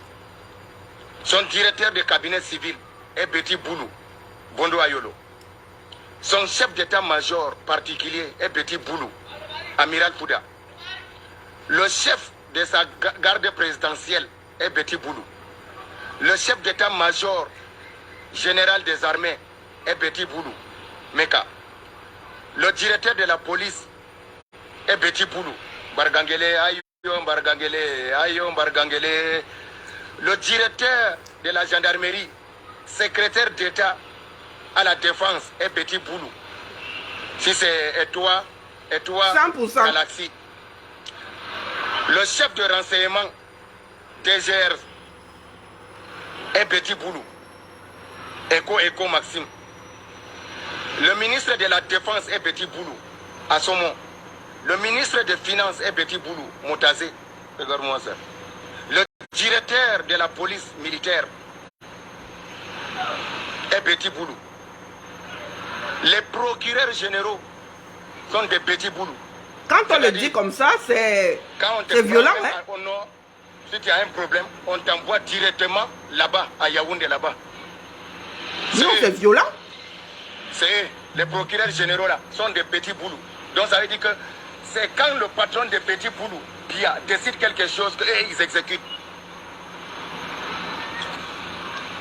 Son directeur de cabinet civil est Petit Boulou, Bondo Ayolo. Son chef d'état-major particulier est Petit Boulou, Amiral Fouda. Le chef de sa garde présidentielle est Petit Boulou. Le chef d'état-major général des armées est Petit Boulou, Meka. Le directeur de la police est Petit Boulou, Bargangele, Ayo, Bargangele, Ayo, Bargangele. Le directeur de la gendarmerie, secrétaire d'État à la défense est Petit Boulou. Si c'est toi, 100%. Galaxy. Le chef de renseignement DGR est Petit Boulou. Echo Maxime. Le ministre de la Défense est Petit Boulou, Assomo. Le ministre des Finances est Petit Boulou, Motazé. Regarde-moi ça. Le directeur de la police militaire est Petit Boulou. Les procureurs généraux sont des Petits Boulous. Quand on le dit comme ça, c'est violent. Hein? Au nord, si tu as un problème, on t'envoie directement là-bas, à Yaoundé là-bas. Non, c'est violent. C'est les procureurs généraux là, sont des Petits Boulous. Donc ça veut dire que c'est quand le patron des Petits Boulous qui décide quelque chose qu'ils exécutent.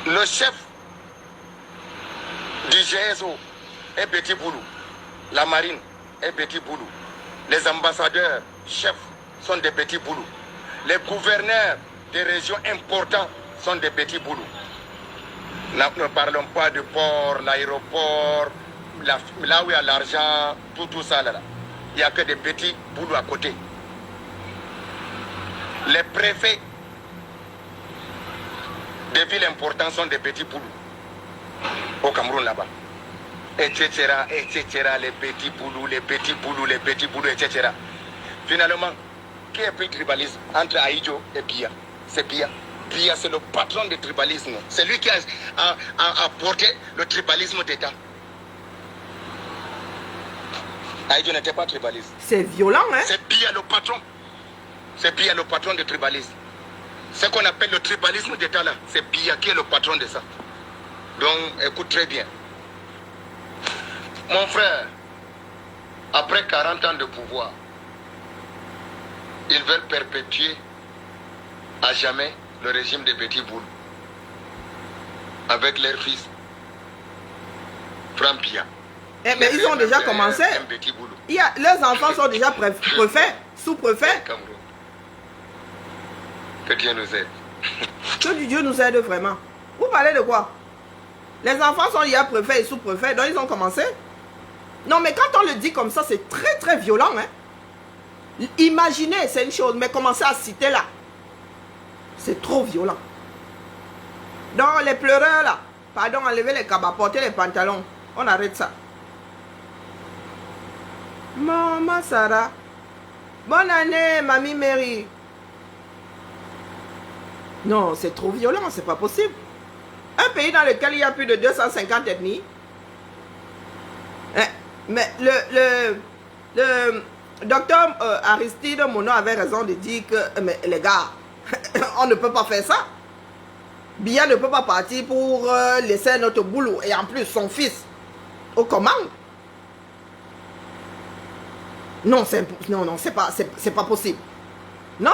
Le chef du GSO est Petit Boulou. La marine est Petit Boulou. Les ambassadeurs, chefs, sont des Petits Boulous. Les gouverneurs des régions importantes sont des Petits Boulous. Ne parlons pas de port, l'aéroport, là où il y a l'argent, tout ça là. Il n'y a que des Petits Boulous à côté. Les préfets des villes importantes sont des Petits Boulous. Au Cameroun là-bas. Etc., les Petits Boulous, les Petits Boulous, les Petits Boulous, etc. Finalement, qui a pris le tribalisme entre Aïdjo et Biya? C'est Biya. Biya, c'est le patron du tribalisme. C'est lui qui a porté le tribalisme d'État. Aïdjo n'était pas tribaliste. C'est violent, hein? C'est Biya le patron. C'est Biya le patron du tribalisme. Ce qu'on appelle le tribalisme d'État là, c'est Biya qui est le patron de ça. Donc, écoute très bien. Mon frère, après 40 ans de pouvoir, ils veulent perpétuer à jamais le régime des Petits Boulous avec leur fils, Franck Biya. Eh bien, ils ont déjà commencé. Leurs enfants sont déjà préfets, sous-préfets. Que Dieu nous aide. Que Dieu nous aide vraiment. Vous parlez de quoi? Les enfants sont déjà préfets et sous-préfets, donc ils ont commencé. Non, mais quand on le dit comme ça, c'est très très violent. Hein? Imaginez, c'est une chose, mais commencer à citer là, c'est trop violent. Donc les pleureurs là, pardon, enlevez les cabas, portez les pantalons, on arrête ça. Maman Sarah, bonne année, mamie Mary. Non, c'est trop violent, c'est pas possible. Un pays dans lequel il y a plus de 250 ethnies. Mais le docteur Aristide Mono avait raison de dire que, mais les gars, on ne peut pas faire ça. Biya ne peut pas partir pour laisser notre boulot et en plus son fils aux commandes. Non, c'est pas possible. Non.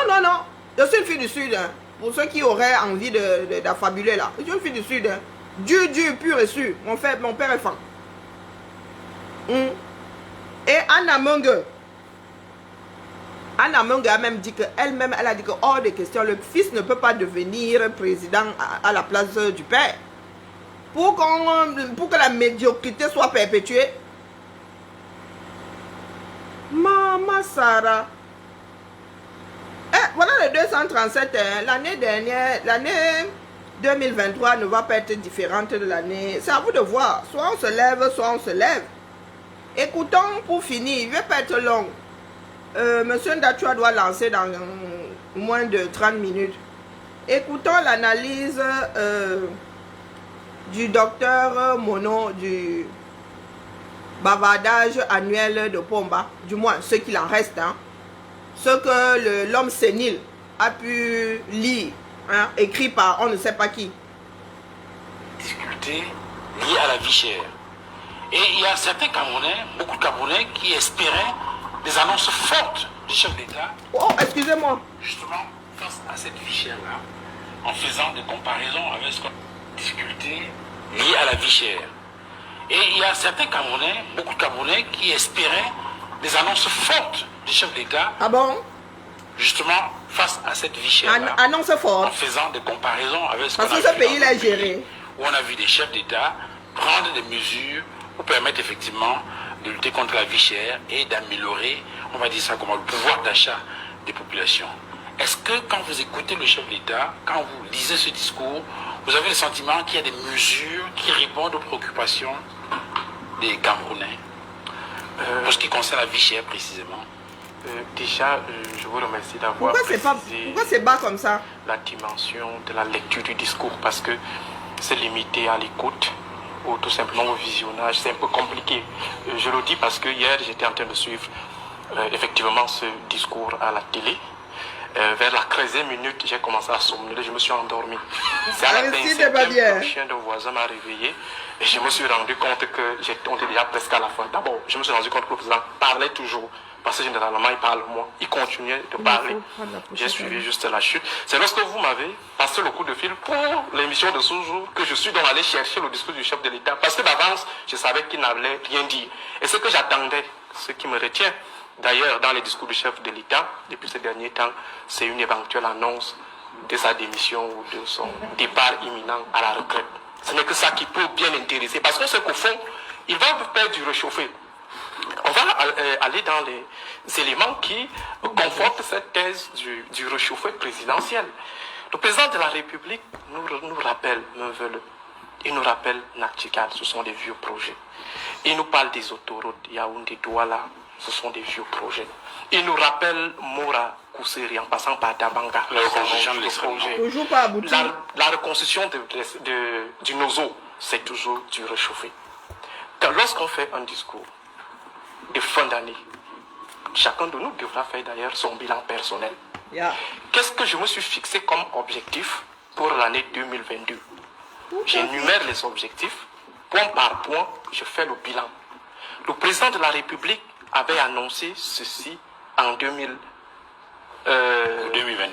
Je suis une fille du Sud. Hein. Pour ceux qui auraient envie d'affabuler là. Je suis une fille du Sud. Hein. Dur, pur et sûr. Mon père est fan. Et Anna Mungue a même dit qu'elle-même, elle a dit que hors de question, le fils ne peut pas devenir président à la place du père. Pour que la médiocrité soit perpétuée. Maman Sarah. Voilà le 237. L'année dernière, l'année 2023 ne va pas être différente de l'année. C'est à vous de voir. Soit on se lève, soit on se lève. Écoutons pour finir. Il ne va pas être long. Monsieur Ndatua doit lancer dans moins de 30 minutes. Écoutons l'analyse du docteur Mono du bavardage annuel de Pomba. Du moins, ce qu'il en reste. Hein. Ce que l'homme sénile a pu lire, hein, écrit par on ne sait pas qui. Difficultés liées à la vie chère. Et il y a certains Camerounais, beaucoup de Camerounais qui espéraient des annonces fortes du chef d'État. Oh, excusez-moi. Justement, face à cette vie chère-là, en faisant des comparaisons avec ce qu'on difficultés liées à la vie chère. Et il y a certains Camerounais, beaucoup de Camerounais qui espéraient des annonces fortes du chef d'État. Ah bon? Justement, face à cette vie chère-là. Annonce En forte. faisant des comparaisons avec ce qu'on Parce a que ce vu pays dans là est d'autres pays, géré. où on a vu des chefs d'État prendre des mesures pour permettre effectivement de lutter contre la vie chère et d'améliorer, on va dire ça comment, le pouvoir d'achat des populations. Est-ce que quand vous écoutez le chef d'État, quand vous lisez ce discours, vous avez le sentiment qu'il y a des mesures qui répondent aux préoccupations des Camerounais pour ce qui concerne la vie chère précisément? Déjà, je vous remercie d'avoir Pourquoi c'est bas comme ça? la dimension de la lecture du discours, parce que c'est limité à l'écoute ou tout simplement au visionnage. C'est un peu compliqué. Je le dis parce que hier, j'étais en train de suivre effectivement ce discours à la télé. Vers la 13e minute, j'ai commencé à somnoler, je me suis endormi. C'est à la 25e que le chien de voisin m'a réveillé et je me suis rendu compte que on était déjà presque à la fin. D'abord, je me suis rendu compte que le président parlait toujours, parce que généralement il parle moins, il continuait de parler. J'ai suivi juste la chute. C'est lorsque vous m'avez passé le coup de fil pour l'émission de ce jour que je suis donc allé chercher le discours du chef de l'État, parce que d'avance, je savais qu'il n'allait rien dire. Et ce que j'attendais, ce qui me retient, d'ailleurs, dans les discours du chef de l'État, depuis ces derniers temps, c'est une éventuelle annonce de sa démission ou de son départ imminent à la retraite. Ce n'est que ça qui peut bien intéresser, parce que c'est qu'au fond, il va faire du réchauffé. On va aller dans les éléments qui confortent cette thèse du réchauffé présidentiel. Le président de la République nous rappelle Meuvele, il nous rappelle Nakchikal, ce sont des vieux projets. Il nous parle des autoroutes, Yaoundé, Douala, ce sont des vieux projets. Il nous rappelle Mora Kousseri en passant par Dabanga. La reconstruction La reconstruction du Nozo, c'est toujours du réchauffé. Lorsqu'on fait un discours de fin d'année, chacun de nous devra faire d'ailleurs son bilan personnel. Qu'est-ce que je me suis fixé comme objectif pour l'année 2022? J'énumère les objectifs, point par point, je fais le bilan. Le président de la République avait annoncé ceci en 2022.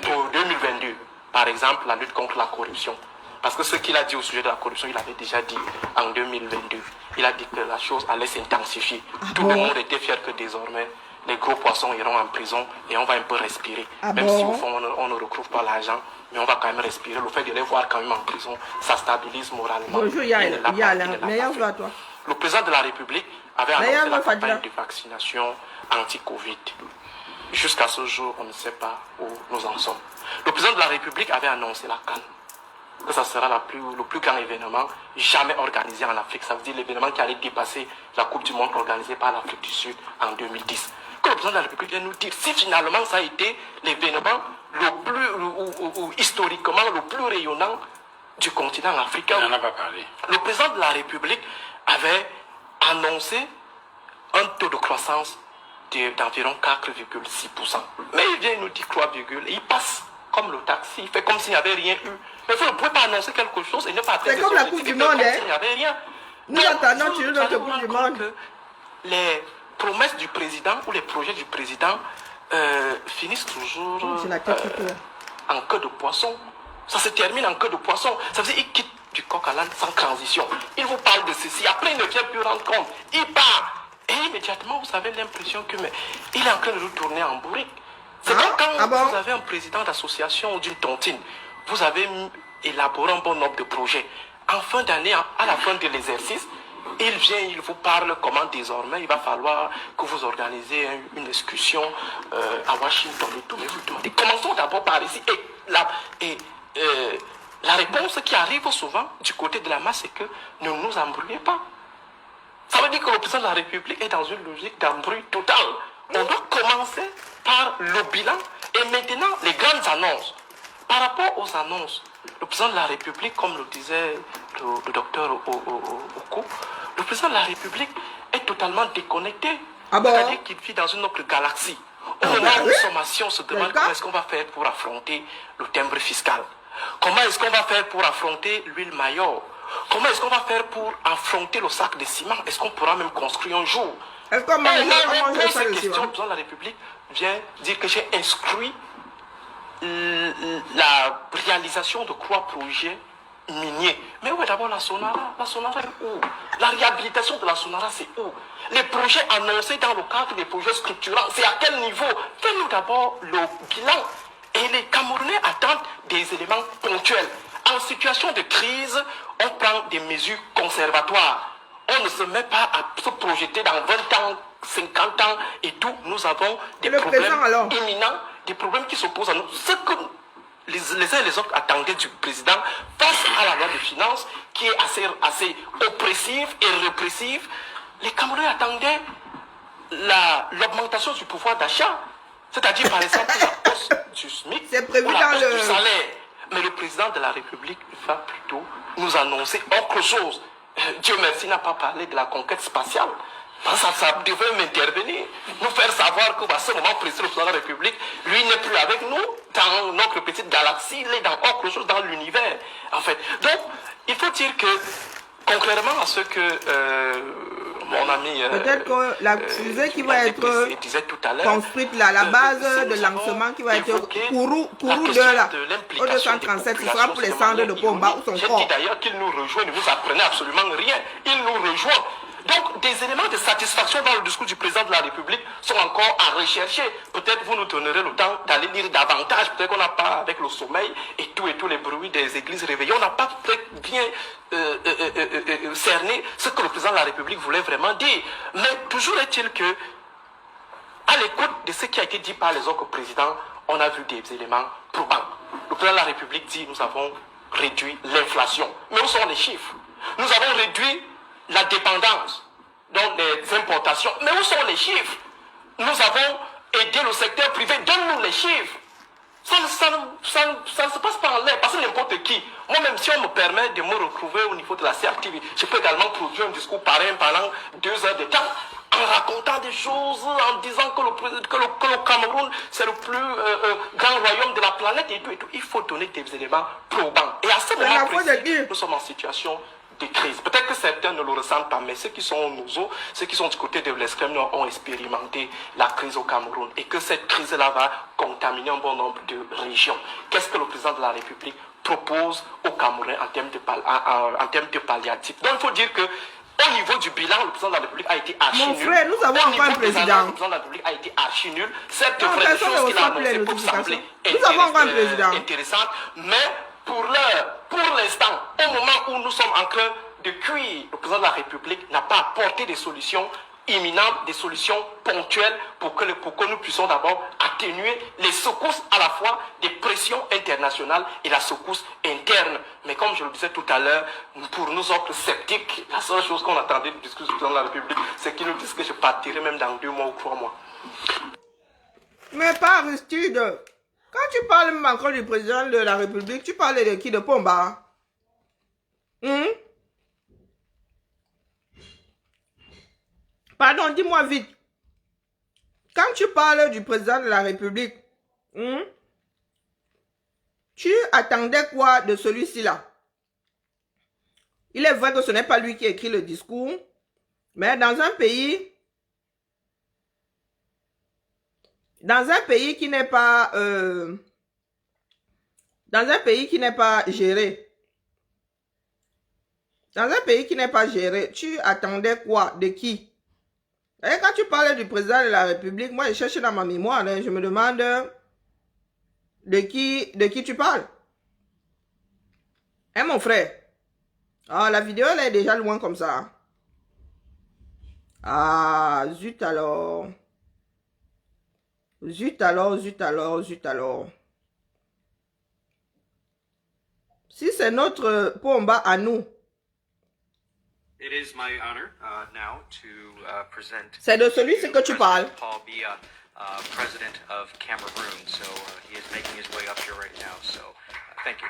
Pour 2022. Par exemple, la lutte contre la corruption. Parce que ce qu'il a dit au sujet de la corruption, il avait déjà dit en 2022. Il a dit que la chose allait s'intensifier. Tout le monde était fier que désormais, les gros poissons iront en prison et on va un peu respirer. Même si au fond, on ne retrouve pas l'argent, mais on va quand même respirer. Le fait de les voir quand même en prison, ça stabilise moralement. Bonjour, le président de la République avait annoncé la campagne de vaccination anti-Covid. Jusqu'à ce jour, on ne sait pas où nous en sommes. Le président de la République avait annoncé la CAN, que ça sera le plus grand événement jamais organisé en Afrique. Ça veut dire l'événement qui allait dépasser la Coupe du Monde organisée par l'Afrique du Sud en 2010. Que le président de la République vient nous dire si finalement ça a été l'événement historiquement le plus rayonnant du continent africain. On n'en a pas parlé. Le président de la République avait annoncé un taux de croissance d'environ 4,6%. Mais il vient nous dire 3, et il passe comme le taxi, il fait comme s'il n'y avait rien eu. Mais vous ne pouvez pas annoncer quelque chose et ne pas atteindre. C'est comme la Coupe du Monde, hein? Il n'y avait rien. Nous attendons toujours notre Coupe du Monde. Que les promesses du président ou les projets du président finissent toujours en queue de poisson. Ça se termine en queue de poisson. Ça veut dire qu'il quitte du coq à l'âne sans transition. Il vous parle de ceci, après il ne vient plus rendre compte. Il part. Et immédiatement, vous avez l'impression que il est en train de nous tourner en bourrique. C'est comme quand vous avez un président d'association ou d'une tontine, vous avez élaboré un bon nombre de projets. En fin d'année, à la fin de l'exercice, il vient, il vous parle comment désormais il va falloir que vous organisez une excursion à Washington et tout. Mais vous demandez, commençons d'abord par ici. Et la réponse qui arrive souvent du côté de la masse, c'est que ne nous embrouillez pas. Ça veut dire que le président de la République est dans une logique d'embrouille total. On doit commencer par le bilan et maintenant les grandes annonces. Par rapport aux annonces, le président de la République, comme le disait le docteur Oko, le président de la République est totalement déconnecté. C'est-à-dire qu'il vit dans une autre galaxie. Au moment où nous sommes assis, on se demande comment est-ce qu'on va faire pour affronter le timbre fiscal. Comment est-ce qu'on va faire pour affronter l'huile Maillot? Comment est-ce qu'on va faire pour affronter le sac de ciment? Est-ce qu'on pourra même construire un jour? Est-ce qu'on mange cette question, le président de la République vient dire que j'ai instruit la réalisation de 3 projets miniers. Mais où est d'abord la Sonara? La Sonara est où? La réhabilitation de la Sonara, c'est où? Les projets annoncés dans le cadre des projets structurants, c'est à quel niveau? Faites-nous d'abord le bilan. Et les Camerounais attendent des éléments ponctuels. En situation de crise, on prend des mesures conservatoires. On ne se met pas à se projeter dans 20 ans, 50 ans et tout. Nous avons des problèmes imminents, des problèmes qui s'opposent à nous. Ce que les uns et les autres attendaient du président face à la loi de finances qui est assez oppressive et répressive, les Camerounais attendaient l'augmentation du pouvoir d'achat. C'est-à-dire, par exemple, la hausse du SMIC ou la hausse du salaire. Mais le président de la République va plutôt nous annoncer autre chose. Dieu merci, n'a pas parlé de la conquête spatiale. Ça devait m'intervenir, nous faire savoir qu'à ce moment précis, le président de la République, lui n'est plus avec nous dans notre petite galaxie, il est dans autre chose, dans l'univers. En fait. Donc, il faut dire que, contrairement à ce que mon ami peut-être que la fusée qui va être construite là, la base de lancement qui va être Kourou 2 là, au 237, ce sera pour les cendres de Pomba ou son corps. J'ai dit d'ailleurs qu'il nous rejoint, ne vous apprenez absolument rien, il nous rejoint. Donc, des éléments de satisfaction dans le discours du président de la République sont encore à rechercher. Peut-être vous nous donnerez le temps d'aller lire davantage. Peut-être qu'on n'a pas, avec le sommeil et tous les bruits des églises réveillées, on n'a pas bien cerné ce que le président de la République voulait vraiment dire. Mais toujours est-il que, à l'écoute de ce qui a été dit par les autres présidents, on a vu des éléments probants. Le président de la République dit nous avons réduit l'inflation. Mais où sont les chiffres? Nous avons réduit la dépendance, donc les importations. Mais où sont les chiffres? Nous avons aidé le secteur privé. Donne-nous les chiffres. Ça ne se passe pas en l'air, parce que n'importe qui, moi-même si on me permet de me retrouver au niveau de la CRTV, je peux également produire un discours pareil pendant 2 heures de temps, en racontant des choses, en disant que le Cameroun, c'est le plus grand royaume de la planète et tout, et tout. Il faut donner des éléments probants. Et à ce moment précis, nous sommes en situation de crise. Peut-être que certains ne le ressentent pas, mais ceux qui sont ceux qui sont du côté de l'extrême nord ont expérimenté la crise au Cameroun et que cette crise-là va contaminer un bon nombre de régions. Qu'est-ce que le président de la République propose aux Camerounais en termes de palliatifs? Donc il faut dire que au niveau du bilan, le président de la République a été archi nul. Mon frère, nous avons encore un président. Le président de la République a été archi nul. Certes, vraies choses qu'il a annoncées peuvent sembler intéressantes, mais pour l'instant, au moment où nous sommes en train de cuire, le président de la République n'a pas apporté des solutions imminentes, des solutions ponctuelles pour que nous puissions d'abord atténuer les secousses à la fois des pressions internationales et la secousse interne. Mais comme je le disais tout à l'heure, pour nous autres sceptiques, la seule chose qu'on attendait du discours du président de la République, c'est qu'il nous dise que je partirai même dans 2 mois ou 3 mois. Mais pas Aristide. Quand tu parles même encore du président de la République, tu parles de qui? De Pomba? Pardon, dis-moi vite. Quand tu parles du président de la République, tu attendais quoi de celui-ci là? Il est vrai que ce n'est pas lui qui écrit le discours, mais dans un pays qui n'est pas géré, Dans un pays qui n'est pas géré, tu attendais quoi? De qui? Et quand tu parlais du président de la République, moi, je cherche dans ma mémoire, hein, je me demande de qui tu parles. Hein, mon frère? Ah, la vidéo, elle est déjà loin comme ça. Ah, zut alors. Zut alors, zut alors, zut alors. Si c'est notre Pomba à nous. It is my honor now to present. C'est de celui-ci que tu parles. Paul Biya, president of Cameroon. So he is making his way up here right now. So thank you.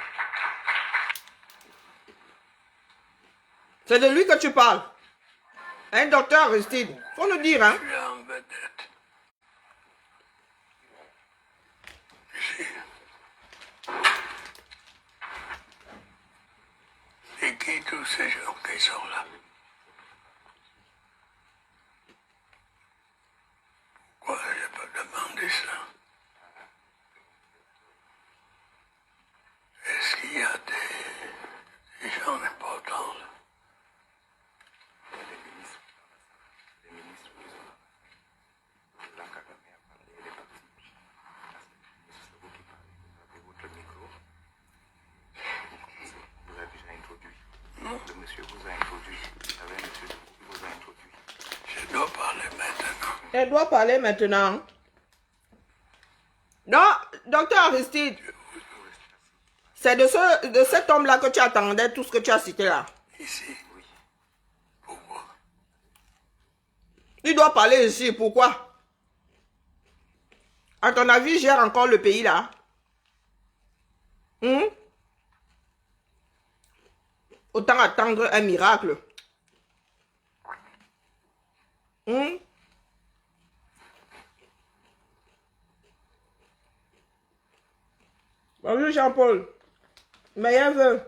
C'est de lui que tu parles. Hein, docteur Aristide? Faut nous dire, hein? C'est qui tous ces gens qui sont là? Pourquoi j'ai pas demandé ça? Est-ce qu'il y a des gens importants là? Le monsieur vous a introduit. Vous savez, monsieur vous a introduit. Je dois parler maintenant. Elle doit parler maintenant. Non, docteur Aristide. C'est de cet homme-là que tu attendais tout ce que tu as cité là. Ici? Oui. Pourquoi? Il doit parler ici. Pourquoi? À ton avis, il gère encore le pays là? Autant attendre un miracle. Bonjour Jean-Paul. Meilleur vœu.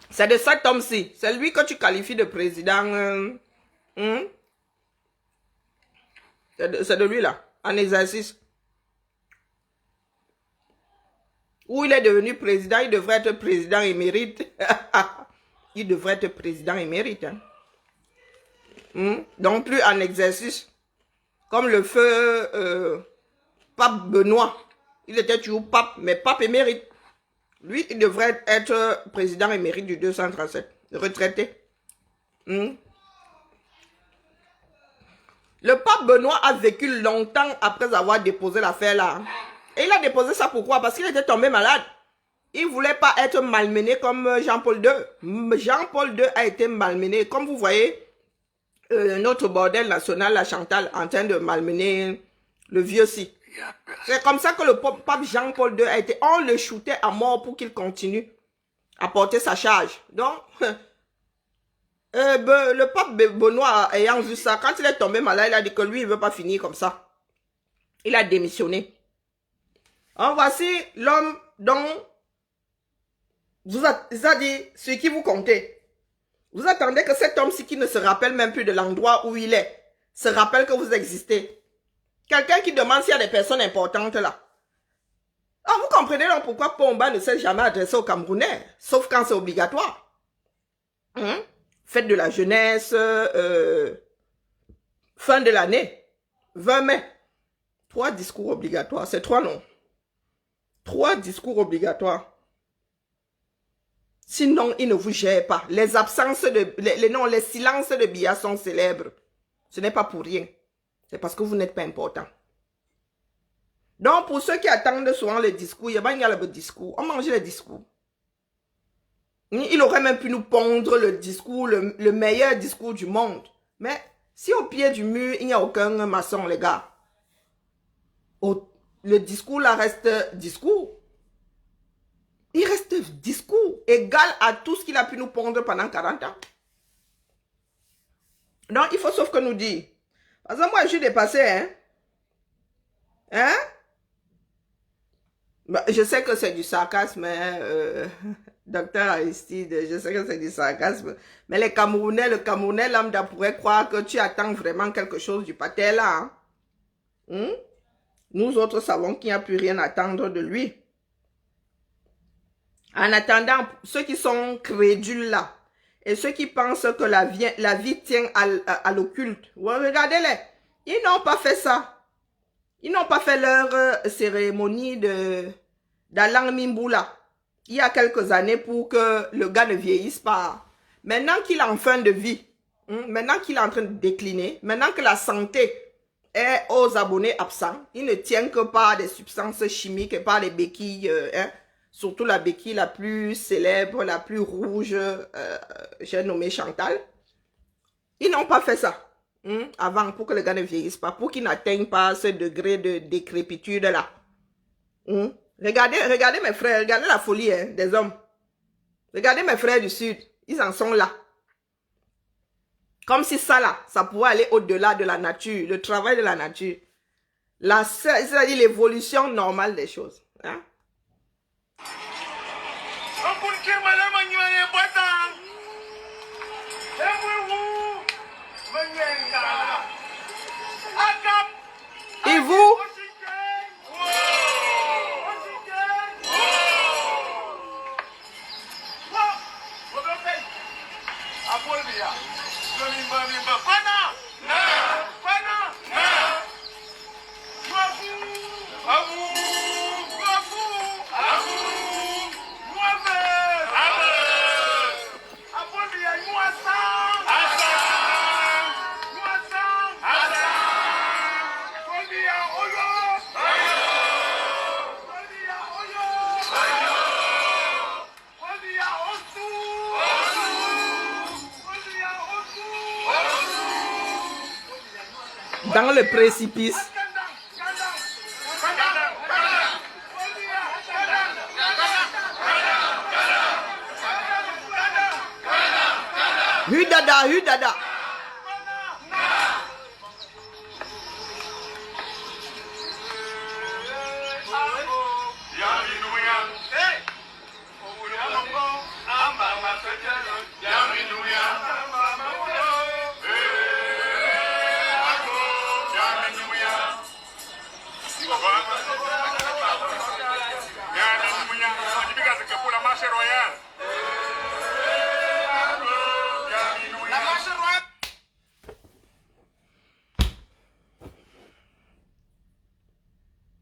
C'est de cet homme-ci. C'est lui que tu qualifies de président. C'est de lui là, en exercice. Où il est devenu président, il devrait être président émérite. Il devrait être président émérite. Hein. Donc plus en exercice. Comme le feu pape Benoît. Il était toujours pape, mais pape émérite. Lui, il devrait être président émérite du 237. Retraité. Le pape Benoît a vécu longtemps après avoir déposé l'affaire là. Et il a déposé ça pourquoi? Parce qu'il était tombé malade. Il ne voulait pas être malmené comme Jean-Paul II. Jean-Paul II a été malmené. Comme vous voyez, notre bordel national, la Chantal, en train de malmener le vieux-ci. C'est comme ça que le pape Jean-Paul II a été... On le shootait à mort pour qu'il continue à porter sa charge. Donc, le pape Benoît ayant vu ça, quand il est tombé malade, il a dit que lui, il ne veut pas finir comme ça. Il a démissionné. En voici l'homme dont vous a dit ce qui vous comptez. Vous attendez que cet homme-ci qui ne se rappelle même plus de l'endroit où il est, se rappelle que vous existez. Quelqu'un qui demande s'il y a des personnes importantes là. Alors vous comprenez donc pourquoi Pomba ne s'est jamais adressé aux Camerounais, sauf quand c'est obligatoire. Fête de la jeunesse, fin de l'année, 20 mai. 3 discours obligatoires, c'est 3 noms. 3 discours obligatoires. Sinon, il ne vous gère pas. Les absences de... les silences de Biya sont célèbres. Ce n'est pas pour rien. C'est parce que vous n'êtes pas important. Donc, pour ceux qui attendent souvent les discours, il y a le discours. On mange les discours. Il aurait même pu nous pondre le discours, le meilleur discours du monde. Mais si au pied du mur, il n'y a aucun maçon, les gars. Le discours là reste discours. Il reste discours égal à tout ce qu'il a pu nous pondre pendant 40 ans. Donc, il faut sauf que nous dire. Parce que moi, je suis dépassé, hein? Bah, je sais que c'est du sarcasme, docteur Aristide, je sais que c'est du sarcasme. Mais le Camerounais lambda pourrait croire que tu attends vraiment quelque chose du pater là. Nous autres savons qu'il n'y a plus rien à attendre de lui. En attendant, ceux qui sont crédules là, et ceux qui pensent que la vie tient à l'occulte, regardez-les, ils n'ont pas fait ça. Ils n'ont pas fait leur cérémonie d'Alang Mimboula il y a quelques années pour que le gars ne vieillisse pas. Maintenant qu'il est en fin de vie, maintenant qu'il est en train de décliner, maintenant que la santé est aux abonnés absents, il ne tient que par des substances chimiques et par les béquilles, surtout la béquille la plus célèbre, la plus rouge, j'ai nommé Chantal. Ils n'ont pas fait ça avant pour que le gars ne vieillisse pas, pour qu'il n'atteigne pas ce degré de décrépitude là. Regardez mes frères, regardez la folie des hommes. Regardez mes frères du Sud, ils en sont là. Comme si ça là, ça pouvait aller au-delà de la nature, le travail de la nature. C'est-à-dire l'évolution normale des choses. Hein? Et vous? Dans le précipice. Hudada, hudada.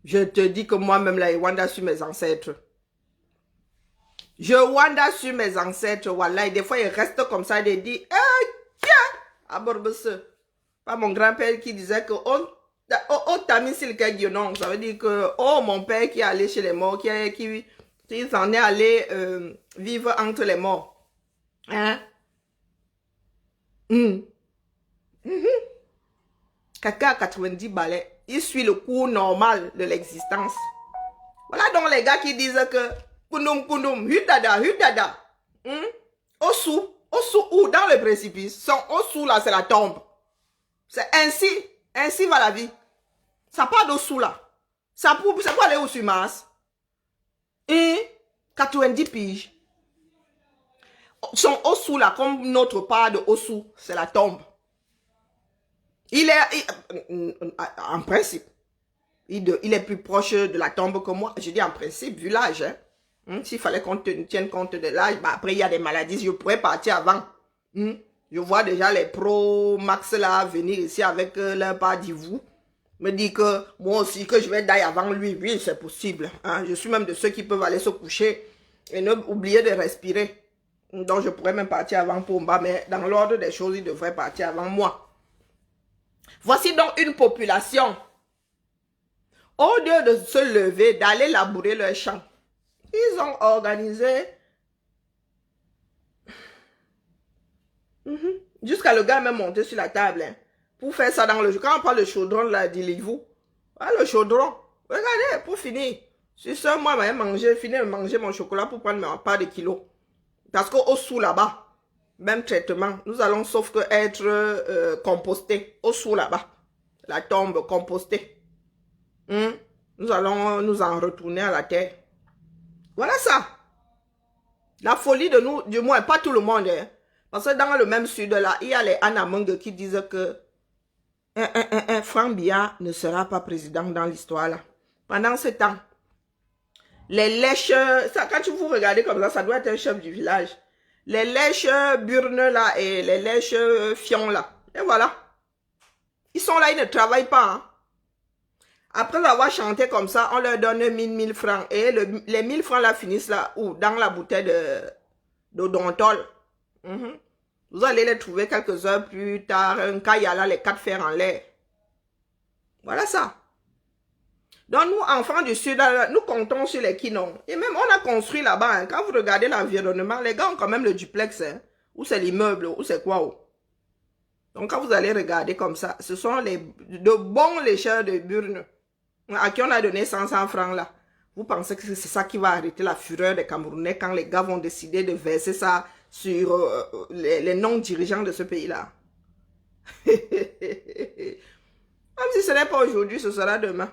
Je te dis que moi-même, là, je wanda sur mes ancêtres. Je wanda sur mes ancêtres, voilà. Et des fois, ils restent comme ça, ils disent, tiens, à Borbesse. Pas mon grand-père qui disait que, oh, tamis le non. Ça veut dire que, oh, mon père qui est allé chez les morts, qui s'en est allé vivre entre les morts. Hein? Caca à 90 balais. Il suit le cours normal de l'existence. Voilà donc les gars qui disent que kundum, hudada. Osu ou dans le précipice. Son osu là, c'est la tombe. C'est ainsi va la vie. Ça part d'osu là. Ça pour aller au sur Mars. 90 piges. Son osu là, comme notre part de osu, c'est la tombe. En principe, il est plus proche de la tombe que moi. Je dis en principe, vu l'âge. S'il fallait qu'on tienne compte de l'âge, après il y a des maladies, je pourrais partir avant. Je vois déjà les pro-max là venir ici avec leur part d'ivou. Me dit que moi aussi, que je vais d'aller avant lui. Oui, c'est possible. Je suis même de ceux qui peuvent aller se coucher et ne oublier de respirer. Donc je pourrais même partir avant Pomba, mais dans l'ordre des choses, il devrait partir avant moi. Voici donc une population, au lieu de se lever, d'aller labourer leur champ, ils ont organisé, jusqu'à le gars même monté sur la table, pour faire ça dans le, quand on parle de chaudron, là, dis-vous, le chaudron, regardez, pour finir, c'est ça, moi, je finis de manger mon chocolat pour prendre ma part de kilos, parce qu'au sous là-bas, même traitement, nous allons sauf que être compostés au sous là-bas. La tombe compostée. Nous allons nous en retourner à la terre. Voilà ça. La folie de nous, du moins pas tout le monde. Parce que dans le même sud là, il y a les Anamang qui disent que Franck Biya ne sera pas président dans l'histoire là. Pendant ce temps, Les lèches, ça, quand vous regardez comme ça doit être un chef du village. Les lèches burnes là et les lèches fions là. Et voilà. Ils sont là, ils ne travaillent pas. Hein. Après avoir chanté comme ça, on leur donne 1000 francs. Et les 1000 francs là finissent là, où? Dans la bouteille d'odontol. Vous allez les trouver quelques heures plus tard. Un cas, il y a là les 4 fers en l'air. Voilà ça. Donc nous, enfants du Sud, nous comptons sur les Kinons. Et même, on a construit là-bas. Hein. Quand vous regardez l'environnement, les gars ont quand même le duplex. Hein. Ou c'est l'immeuble, ou c'est quoi. Ou. Donc quand vous allez regarder comme ça, ce sont de bons lécheurs de burnes. À qui on a donné 100 francs là. Vous pensez que c'est ça qui va arrêter la fureur des Camerounais quand les gars vont décider de verser ça sur les non-dirigeants de ce pays-là. Même si ce n'est pas aujourd'hui, ce sera demain.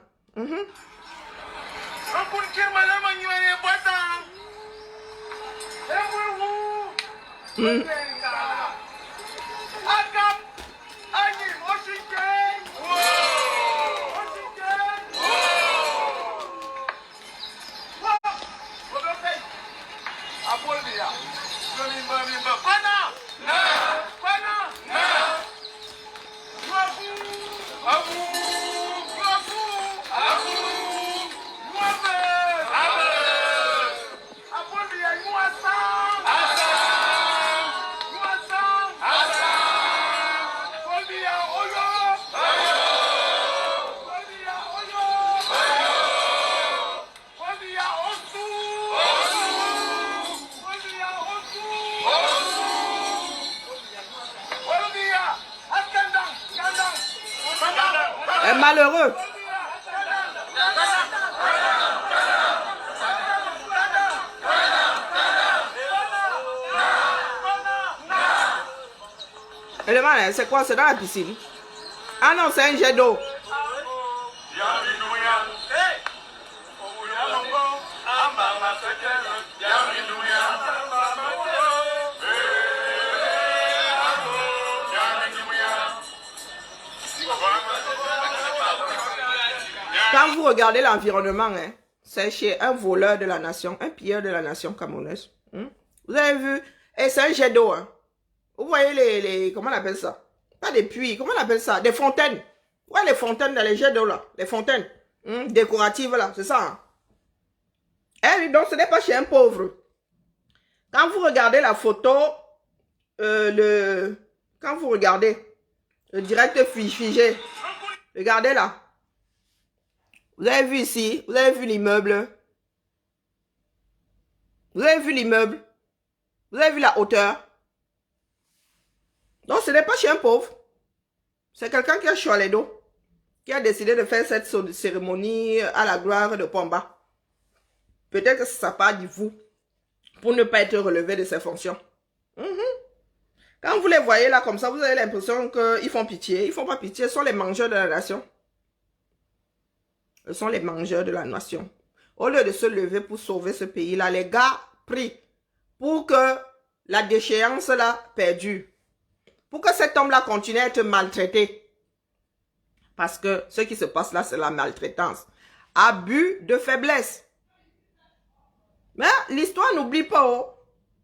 Malheureux. Et le mal, c'est quoi? C'est dans la piscine. Ah non, c'est un jet d'eau. Quand vous regardez l'environnement, hein, c'est chez un voleur de la nation, un pilleur de la nation camerounaise. Vous avez vu? Et c'est un jet d'eau. Hein. Vous voyez les... Comment on appelle ça? Pas des puits, comment on appelle ça? Des fontaines. Ouais, les fontaines dans les jets d'eau là. Les fontaines décoratives là, c'est ça. Hein? Eh, donc ce n'est pas chez un pauvre. Quand vous regardez la photo, quand vous regardez le direct figé, regardez là. Vous avez vu ici, vous avez vu l'immeuble. Vous avez vu l'immeuble. Vous avez vu la hauteur. Donc ce n'est pas chez un pauvre. C'est quelqu'un qui a choisi d'eau. Qui a décidé de faire cette cérémonie à la gloire de Pomba. Peut-être que ça part de vous. Pour ne pas être relevé de ses fonctions. Quand vous les voyez là comme ça, vous avez l'impression qu'ils font pitié. Ils ne font pas pitié, ce sont les mangeurs de la nation. Ce sont les mangeurs de la nation. Au lieu de se lever pour sauver ce pays-là, les gars prient pour que la déchéance là perdure. Pour que cet homme-là continue à être maltraité. Parce que ce qui se passe là, c'est la maltraitance. Abus de faiblesse. Mais l'histoire n'oublie pas. Oh.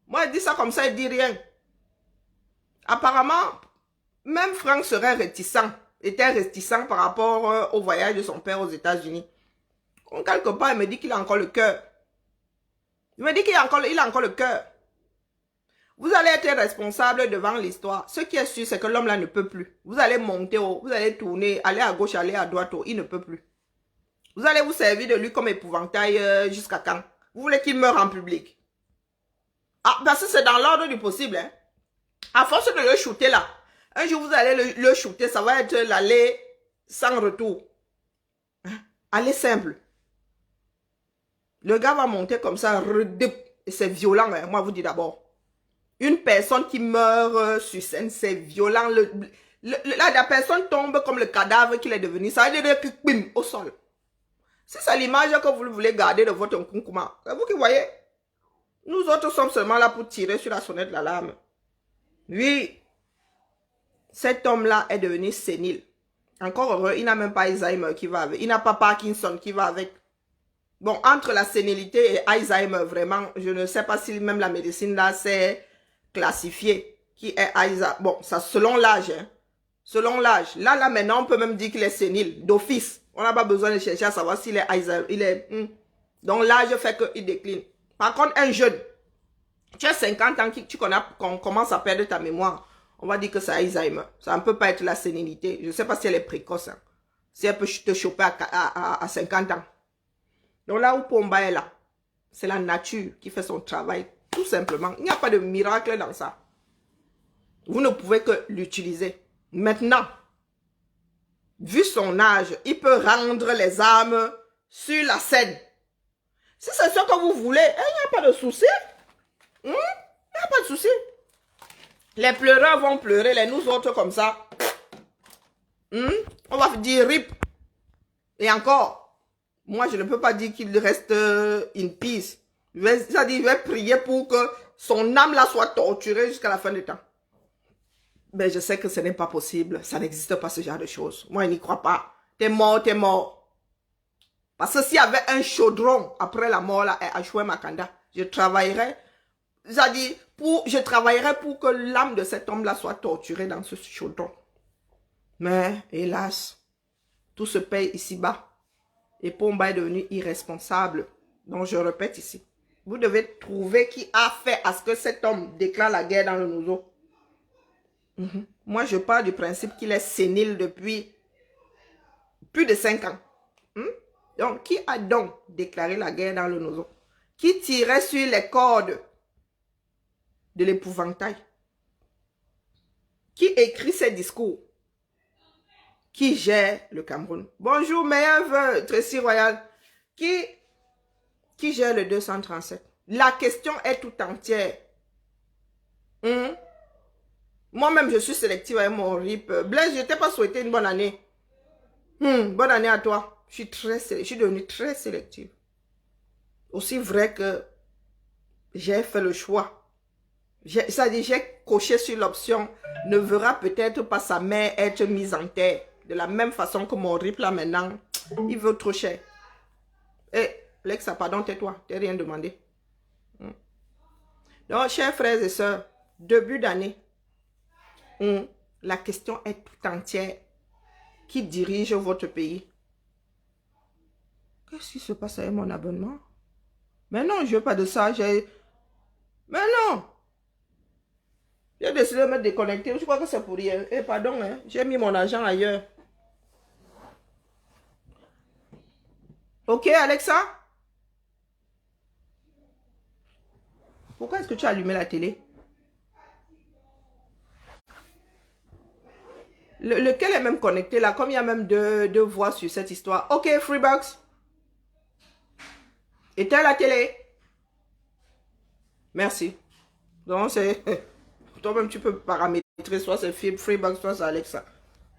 Moi, il dit ça comme ça, il dit rien. Apparemment, même Franck serait réticent. Était réticent par rapport au voyage de son père aux États-Unis. Quelque part, il me dit qu'il a encore le cœur. Il me dit qu'il a encore le cœur. Vous allez être responsable devant l'histoire. Ce qui est sûr, c'est que l'homme là ne peut plus. Vous allez monter, vous allez tourner, aller à gauche, aller à droite, il ne peut plus. Vous allez vous servir de lui comme épouvantail jusqu'à quand? Vous voulez qu'il meure en public? Ah, parce que c'est dans l'ordre du possible. Hein? À force de le shooter là, un jour vous allez le shooter, ça va être l'aller sans retour. Hein? Aller simple. Le gars va monter comme ça, et c'est violent, hein? Moi je vous dis d'abord. Une personne qui meurt sur scène, c'est violent. La personne tombe comme le cadavre qu'il est devenu. Ça veut dire que bim, au sol. Si c'est l'image que vous voulez garder de votre concours, c'est vous qui voyez. Nous autres sommes seulement là pour tirer sur la sonnette d'alarme. Oui, cet homme-là est devenu sénile. Encore heureux, il n'a même pas Alzheimer qui va avec. Il n'a pas Parkinson qui va avec. Bon, entre la sénilité et Alzheimer, vraiment, je ne sais pas si même la médecine là s'est classifiée. Qui est Alzheimer? Bon, ça selon l'âge. Hein. Selon l'âge. Là, maintenant, on peut même dire qu'il est sénile, d'office. On n'a pas besoin de chercher à savoir s'il est Alzheimer. Donc, l'âge fait qu'il décline. Par contre, un jeune, tu as 50 ans, qu'on commence à perdre ta mémoire. On va dire que c'est Alzheimer. Ça ne peut pas être la sénilité. Je ne sais pas si elle est précoce. Hein. Si elle peut te choper à 50 ans. Donc là où Pomba est là, c'est la nature qui fait son travail, tout simplement. Il n'y a pas de miracle dans ça. Vous ne pouvez que l'utiliser. Maintenant, vu son âge, il peut rendre les âmes sur la scène. Si c'est ce que vous voulez, il n'y a pas de souci. Il n'y a pas de souci. Les pleureurs vont pleurer, les nous autres comme ça. On va dire rip. Et encore. Moi, je ne peux pas dire qu'il reste in peace. C'est-à-dire, il va prier pour que son âme là soit torturée jusqu'à la fin du temps. Mais je sais que ce n'est pas possible. Ça n'existe pas ce genre de choses. Moi, je n'y crois pas. T'es mort, t'es mort. Parce que s'il y avait un chaudron après la mort là, à Choué Makanda, je travaillerais. C'est-à-dire, je travaillerais pour que l'âme de cet homme là soit torturée dans ce chaudron. Mais, hélas, tout se paye ici-bas. Et Pomba est devenu irresponsable. Donc, je répète ici. Vous devez trouver qui a fait à ce que cet homme déclare la guerre dans le Nouveau. Moi, je pars du principe qu'il est sénile depuis plus de 5 ans. Donc, qui a donc déclaré la guerre dans le Nouveau? Qui tirait sur les cordes de l'épouvantail? Qui écrit ces discours? Qui gère le Cameroun? Bonjour, meilleur Tracy Royal. Qui gère le 237? La question est tout entière. Moi-même, je suis sélective avec mon RIP. Blaise, je ne t'ai pas souhaité une bonne année. Bonne année à toi. Je suis devenue très sélective. Aussi vrai que j'ai fait le choix. C'est-à-dire, j'ai coché sur l'option ne verra peut-être pas sa mère être mise en terre. De la même façon que mon RIP là maintenant, il veut trop cher. Lexa, pardon, tais-toi, t'as rien demandé. Donc, chers frères et sœurs, début d'année, la question est tout entière. Qui dirige votre pays? Qu'est-ce qui se passe avec mon abonnement? Mais non, je veux pas de ça. Mais non! J'ai décidé de me déconnecter. Je crois que c'est pour rien. Pardon, hein, j'ai mis mon argent ailleurs. Ok, Alexa? Pourquoi est-ce que tu as allumé la télé? Lequel est même connecté là? Comme il y a même deux voix sur cette histoire. Ok, Freebox. Éteins la télé. Merci. Donc c'est... Toi-même tu peux paramétrer, soit c'est Freebox, soit c'est Alexa.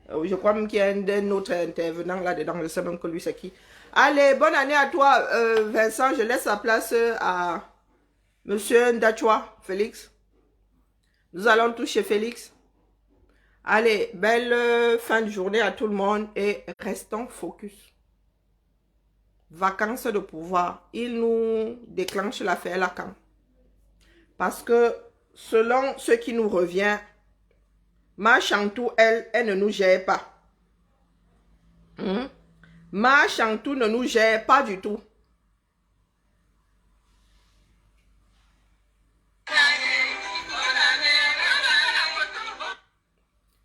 Je crois même qu'il y a un autre intervenant là-dedans. Je sais même que lui c'est qui. Allez, bonne année à toi, Vincent. Je laisse la place à Monsieur Ndachwa, Félix. Nous allons toucher Félix. Allez, belle fin de journée à tout le monde et restons focus. Vacances de pouvoir. Il nous déclenche l'affaire Lacan. Parce que selon ce qui nous revient, Ma Chantou, elle ne nous gère pas. Ma Chantou ne nous gère pas du tout.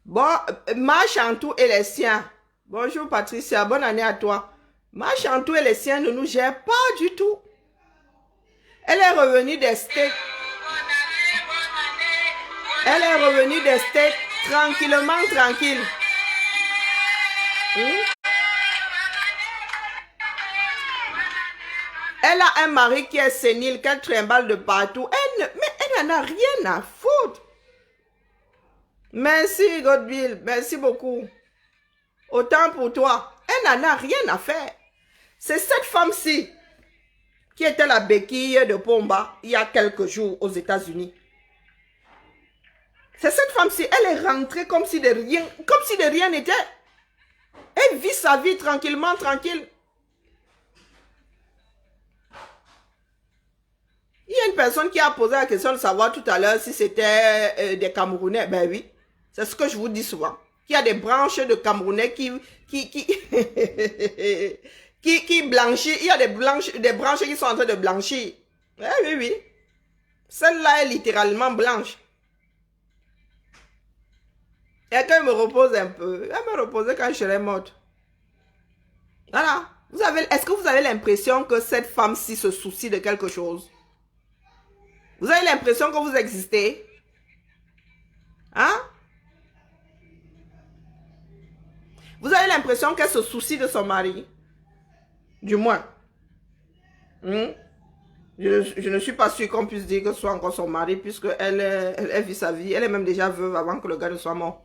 Bon, Ma Chantou et les siens. Bonjour Patricia, bonne année à toi. Ma Chantou et les siens ne nous gèrent pas du tout. Elle est revenue des States. Elle est revenue des States tranquillement, tranquille. Elle a un mari qui est sénile, qu'elle trimballe de partout. Mais elle n'en a rien à foutre. Merci Godwill, merci beaucoup. Autant pour toi. Elle n'en a rien à faire. C'est cette femme-ci qui était la béquille de Pomba il y a quelques jours aux États-Unis. C'est cette femme-ci, elle est rentrée comme si de rien n'était. Elle vit sa vie tranquillement, tranquille. Il y a une personne qui a posé la question de savoir tout à l'heure si c'était des Camerounais. Ben oui, c'est ce que je vous dis souvent. Il y a des branches de Camerounais qui blanchissent. Il y a des branches qui sont en train de blanchir. Oui, oui, oui. Celle-là est littéralement blanche. Et qu'elle me repose un peu. Elle me reposait quand je serai morte. Voilà. Est-ce que vous avez l'impression que cette femme-ci se soucie de quelque chose? Vous avez l'impression que vous existez? Hein? Vous avez l'impression qu'elle se soucie de son mari? Du moins. Je ne suis pas sûre qu'on puisse dire que ce soit encore son mari, puisque elle vit sa vie. Elle est même déjà veuve avant que le gars ne soit mort.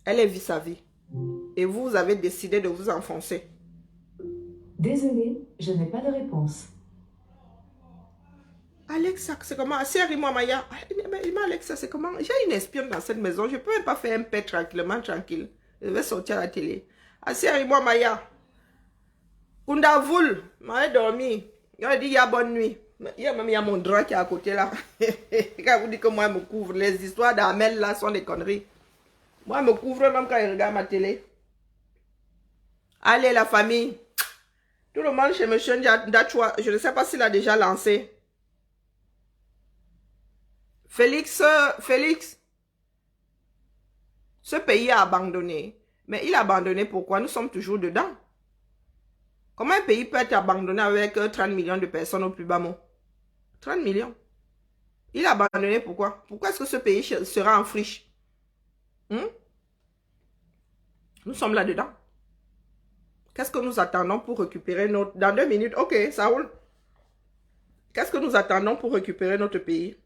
Elle vit sa vie. Et vous avez décidé de vous enfoncer. Désolé, je n'ai pas de réponse. Alexa, c'est comment? Serre-moi, Maya. Alexa, c'est comment? J'ai une espionne dans cette maison. Je ne peux même pas faire un paix tranquille. Je vais sortir à la télé. Serre-moi, Maya. Kundavoul, m'a dormi. Il a dit, il y a bonne nuit. Il y a même mon drap qui est à côté là. Quand vous dites que moi, je me couvre. Les histoires d'Amel là sont des conneries. Moi, je me couvre même quand je regarde ma télé. Allez, la famille. Tout le monde chez M. Ndachwa, je ne sais pas s'il a déjà lancé. Félix, ce pays a abandonné. Mais il a abandonné pourquoi? Nous sommes toujours dedans. Comment un pays peut être abandonné avec 30 millions de personnes au plus bas mot? 30 millions. Il a abandonné pourquoi? Pourquoi est-ce que ce pays sera en friche? Nous sommes là-dedans. Qu'est-ce que nous attendons pour récupérer notre... Dans 2 minutes, ok, ça roule. Qu'est-ce que nous attendons pour récupérer notre pays?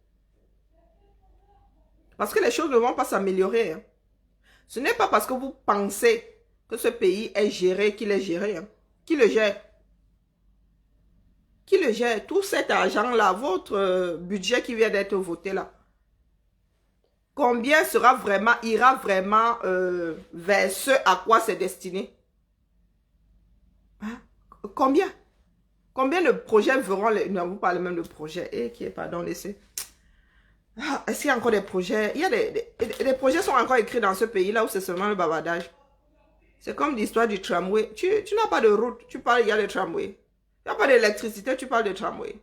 Parce que les choses ne vont pas s'améliorer. Hein. Ce n'est pas parce que vous pensez que ce pays est géré qu'il est géré. Hein. Qui le gère? Qui le gère? Tout cet argent-là, votre budget qui vient d'être voté là, combien ira vraiment vers ce à quoi c'est destiné? Hein? Combien? Combien de projets verront les... Non, vous parlez même de projets. Et qui est, pardon, laissez. Est-ce qu'il y a encore des projets? Il y a des projets sont encore écrits dans ce pays-là où c'est seulement le bavardage. C'est comme l'histoire du tramway. Tu n'as pas de route, tu parles, il y a le tramway. Tu n'as pas d'électricité, tu parles de tramway.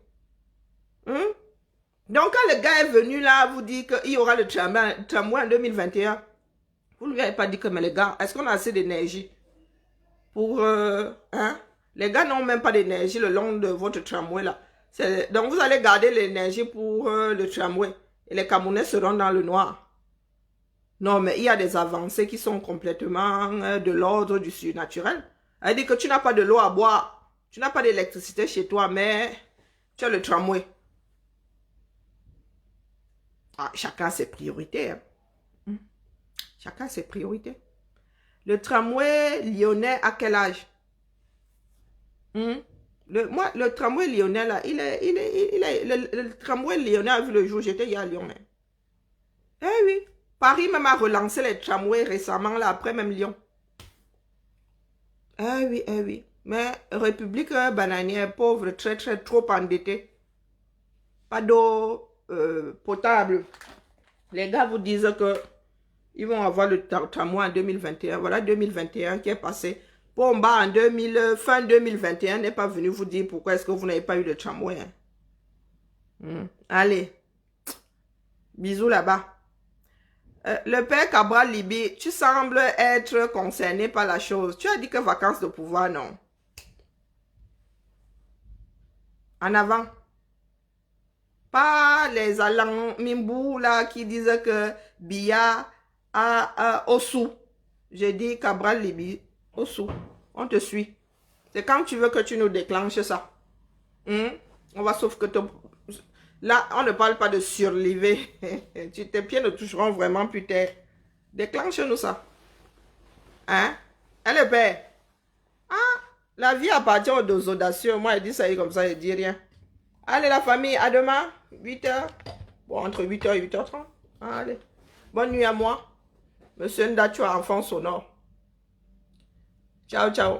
Donc, quand le gars est venu là, vous dit qu'il y aura le tramway en 2021, vous ne lui avez pas dit que, mais les gars, est-ce qu'on a assez d'énergie pour... Les gars n'ont même pas d'énergie le long de votre tramway là. Donc, vous allez garder l'énergie pour le tramway. Et les Camerounais seront dans le noir. Non, mais il y a des avancées qui sont complètement de l'ordre du surnaturel. Elle dit que tu n'as pas de l'eau à boire. Tu n'as pas d'électricité chez toi, mais tu as le tramway. Ah, chacun ses priorités. Hein. Chacun ses priorités. Le tramway lyonnais, à quel âge? Le tramway lyonnais, là, le tramway lyonnais a vu le jour, j'étais hier à Lyon. Hein. Eh oui, Paris même a relancé les tramways récemment, là, après même Lyon. Eh oui, eh oui. Mais République bananière, pauvre, trop endettée. Pas d'eau potable. Les gars vous disent que ils vont avoir le tramway en 2021. Voilà 2021 qui est passé. Pomba en fin 2021 n'est pas venu vous dire pourquoi est-ce que vous n'avez pas eu le tramway. Hein. Allez. Bisous là-bas. Le père Cabral Libi, tu sembles être concerné par la chose. Tu as dit que vacances de pouvoir, non? En avant. Pas les Alan Mimbou là qui disent que Biya a Ossou. J'ai dit Cabral Libi. Ossou, on te suit. C'est quand tu veux que tu nous déclenches ça. On va sauf que là, on ne parle pas de surlever. Tes pieds ne toucheront vraiment plus terre. Déclenche-nous ça. Hein? Elle est belle. Ah, la vie appartient aux audacieux. Moi, elle dit ça comme ça, elle dit rien. Allez, la famille, à demain, 8h. Bon, entre 8h et 8h30. Allez. Bonne nuit à moi. Monsieur Ndachwa, enfant sonore. Ciao, ciao.